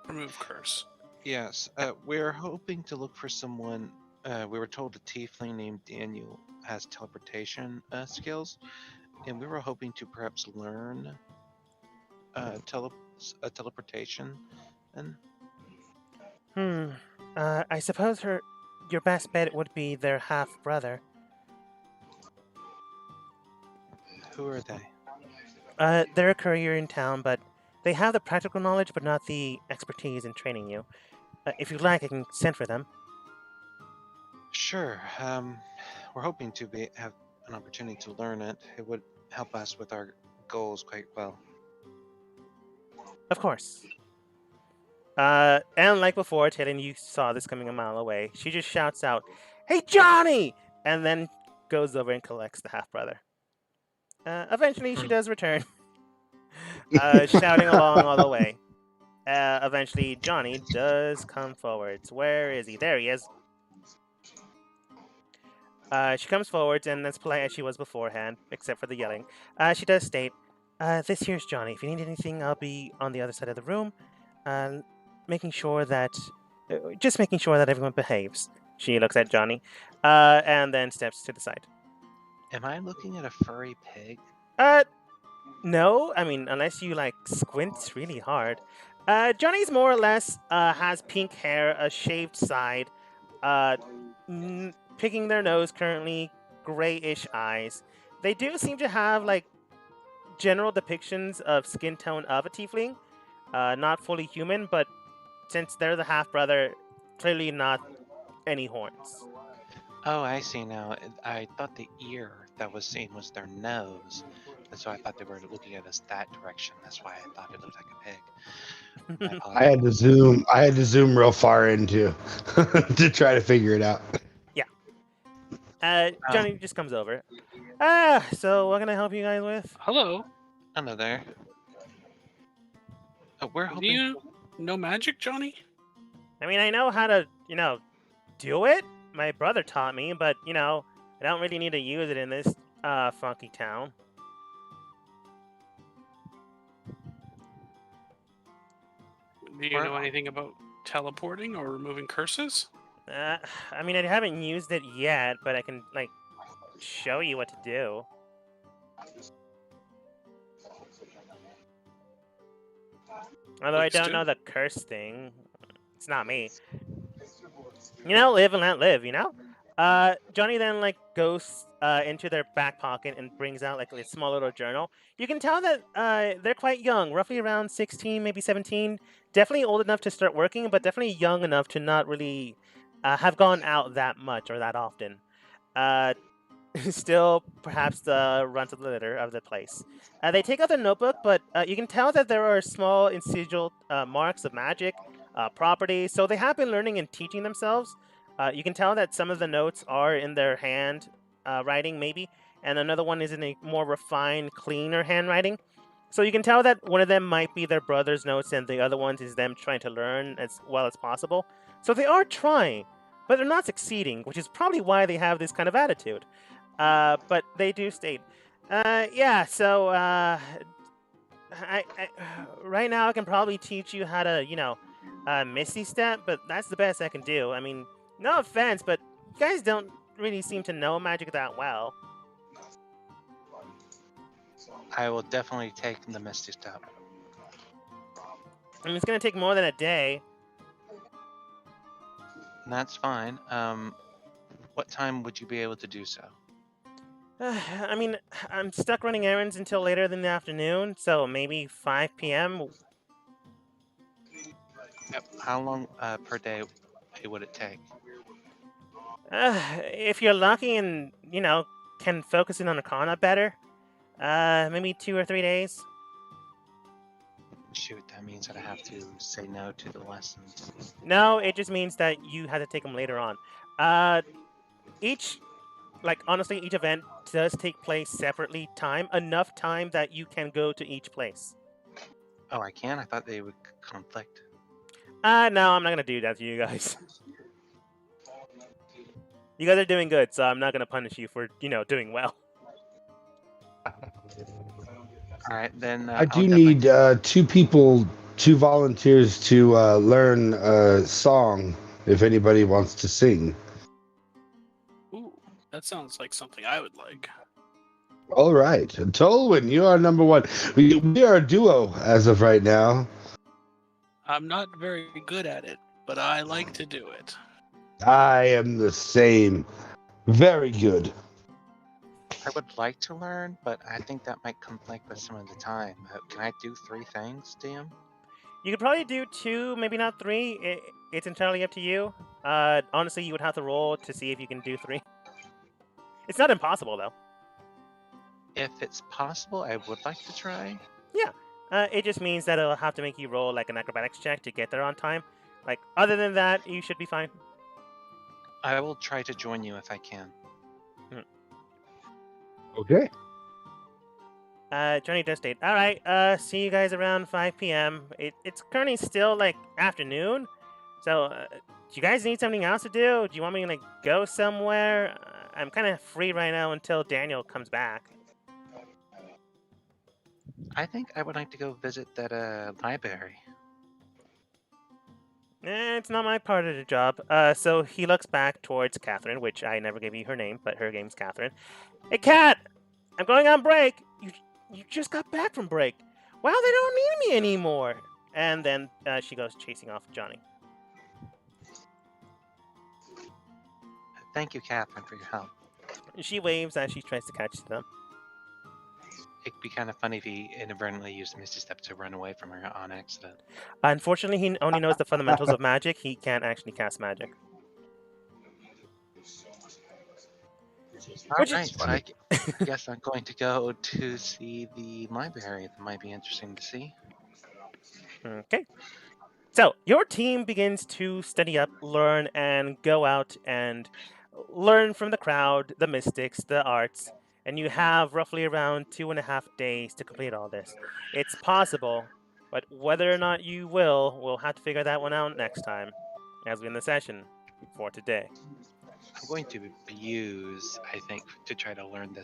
Remove curse. Yes, we're hoping to look for someone. We were told a tiefling named Daniel has teleportation skills, and we were hoping to perhaps learn teleportation. And I suppose your best bet would be their half brother. who are they? They're a courier in town, but they have the practical knowledge, but not the expertise in training you. If you'd like, I can send for them. Sure. We're hoping to have an opportunity to learn it. It would help us with our goals quite well. Of course. And like before, Taylor, you saw this coming a mile away. She just shouts out, "Hey, Johnny!" and then goes over and collects the half brother. Eventually, she does return, shouting along all the way. Eventually, Johnny does come forwards. Where is he? There he is. She comes forwards and as polite as she was beforehand, except for the yelling. She does state, "This here's Johnny. If you need anything, I'll be on the other side of the room, making sure that, just making sure that everyone behaves." She looks at Johnny, and then steps to the side. Am I looking at a furry pig? No, I mean, unless you like squint really hard. Johnny's more or less has pink hair, a shaved side, picking their nose currently, grayish eyes. They do seem to have like general depictions of skin tone of a tiefling, not fully human, but since they're the half brother, clearly not any horns. Oh, I see now. I thought the ear that was seen was their nose. And so I thought they were looking at us that direction. That's why I thought it looked like a pig. My I had to zoom. I had to zoom real far into to try to figure it out. Johnny just comes over. So what can I help you guys with? Hello. Hello there. We're Do hoping. you know magic, Johnny? I mean, I know how to, do it. My brother taught me, but, I don't really need to use it in this funky town. Do you know anything about teleporting or removing curses? I mean, I haven't used it yet, but I can, show you what to do. Although I don't know the curse thing. It's not me. Live and let live, Johnny then, goes into their back pocket and brings out, a small little journal. You can tell that they're quite young, roughly around 16, maybe 17. Definitely old enough to start working, but definitely young enough to not really have gone out that much or that often. Still, perhaps the runt of the litter of the place. They take out their notebook, but you can tell that there are small incisional marks of magic, properties. So they have been learning and teaching themselves. You can tell that some of the notes are in their hand writing, maybe. and another one is in a more refined, cleaner handwriting. So you can tell that one of them might be their brother's notes, and the other ones is them trying to learn as well as possible. So they are trying, but they're not succeeding, which is probably why they have this kind of attitude. But they do state, yeah. So I right now I can probably teach you how to, Misty Step, but that's the best I can do. I mean, no offense, but you guys don't really seem to know magic that well. I will definitely take the Misty Step. I mean, it's gonna take more than a day. And that's fine. What time would you be able to do so? I mean, I'm stuck running errands until later in the afternoon, so maybe 5 p.m. Yep. How long per day would it take? If you're lucky and, can focus in on Arcana better, maybe 2 or 3 days. Shoot, that means that I have to say no to the lessons. No, it just means that you have to take them later on. Honestly, each event does take place separately, enough time that you can go to each place. Oh, I can? I thought they would conflict. No, I'm not gonna do that to you guys. You guys are doing good, so I'm not gonna punish you for, doing well. All right, then. I do need two volunteers to learn a song if anybody wants to sing. Ooh, that sounds like something I would like. All right. Tolwyn, you are number one. We are a duo as of right now. I'm not very good at it, but I like to do it. I am the same. Very good. I would like to learn, but I think that might conflict with some of the time. Can I do 3 things, DM? You could probably do 2, maybe not 3. It's entirely up to you. Honestly, you would have to roll to see if you can do 3. It's not impossible, though. If it's possible, I would like to try. Yeah. It just means that it'll have to make you roll like an acrobatics check to get there on time. Other than that, you should be fine. I will try to join you if I can. Okay. Johnny does state, all right, see you guys around 5 p.m. It's currently still, afternoon. So, do you guys need something else to do? Do you want me to, go somewhere? I'm kind of free right now until Daniel comes back. I think I would like to go visit that library. It's not my part of the job. So he looks back towards Catherine, which I never gave you her name, but her name's Catherine. Hey, Cat! I'm going on break! You just got back from break. Wow, they don't need me anymore! And then she goes chasing off Johnny. Thank you, Catherine, for your help. She waves as she tries to catch them. It'd be kind of funny if he inadvertently used Misty Step to run away from her on accident. Unfortunately, he only knows the fundamentals of magic. He can't actually cast magic. Alright, so I guess I'm going to go to see the library. That might be interesting to see. Okay. So, your team begins to study up, learn, and go out and learn from the crowd, the mystics, the arts, and you have roughly around 2.5 days to complete all this. It's possible, but whether or not you will, we'll have to figure that one out next time, as we end the session for today. I'm going to use, I think, to try to learn this